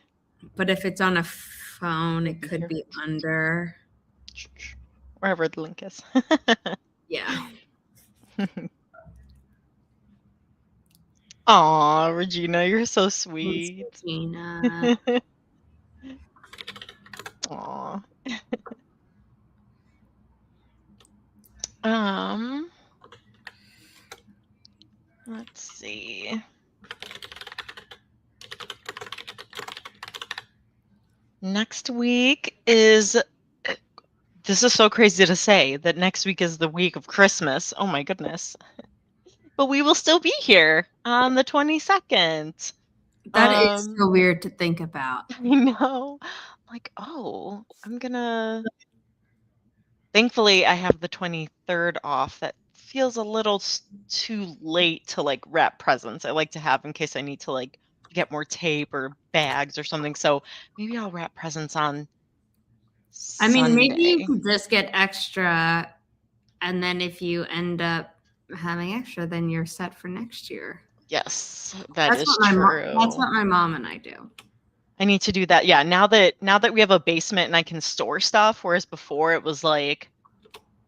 But if it's on a phone, it could be under. Wherever the link is. Yeah. Aw, Regina, you're so sweet. Thanks, Regina. Aw. Let's see. Next week is, this is so crazy to say, that next week is the week of Christmas. Oh my goodness. but we will still be here on the 22nd. That is so weird to think about. I know. Like, oh, thankfully I have the 23rd off. That feels a little too late to like wrap presents. I like to have in case I need to like get more tape or bags or something. So maybe I'll wrap presents on I mean, maybe you Sunday. could just get extra, and then if you end up having extra, then you're set for next year. Yes, that is That's true. what my mom and I do. I need to do that. Yeah, now that we have a basement and I can store stuff, whereas before it was like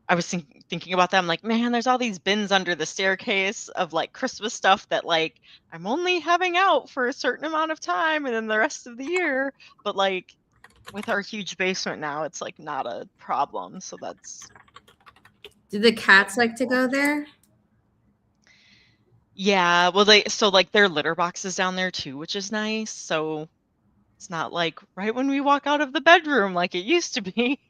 I was thinking about that. I'm like, man, there's all these bins under the staircase of like Christmas stuff that like I'm only having out for a certain amount of time and then the rest of the year. But like with our huge basement now, it's like not a problem. So that's Do the cats like to go there? yeah. Well, like their litter boxes down there too, which is nice. So it's not like right when we walk out of the bedroom like it used to be.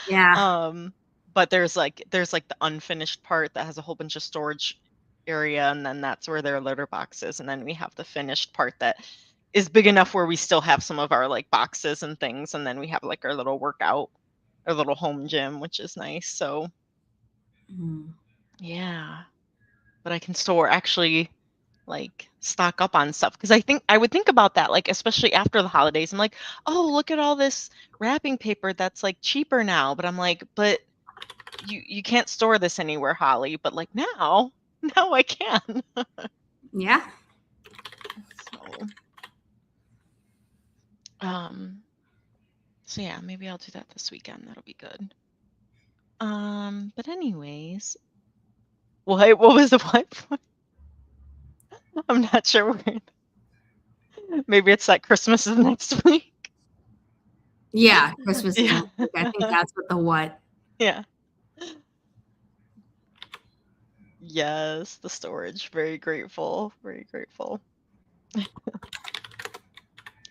Yeah. Um, but there's like the unfinished part that has a whole bunch of storage area, and then that's where their litter box is, and then we have the finished part that is big enough where we still have some of our like boxes and things, and then we have like our little workout, our little home gym, which is nice. So Mm. yeah, but I can store actually like stock up on stuff because I would think about that like especially after the holidays. I'm like, oh, look at all this wrapping paper that's like cheaper now, but I'm like, but you can't store this anywhere, Holly, but like now, now I can. Yeah. So, um, so yeah, maybe I'll do that this weekend. That'll be good. But anyways, what was the what? I'm not sure. Maybe it's that Christmas is next week. Yeah. Christmas is Yeah. next week. I think that's what the what. Yeah. Yes, the storage. Very grateful. Very grateful.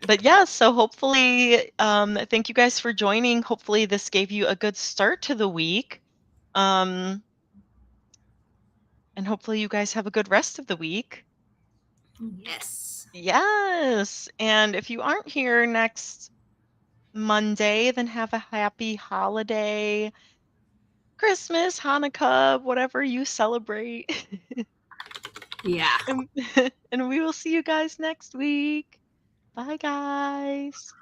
But yeah, so hopefully, thank you guys for joining. Hopefully, this gave you a good start to the week. Um, and hopefully, you guys have a good rest of the week. Yes. Yes. And if you aren't here next Monday, then have a happy holiday, Christmas, Hanukkah, whatever you celebrate. Yeah. and, and we will see you guys next week. Bye, guys.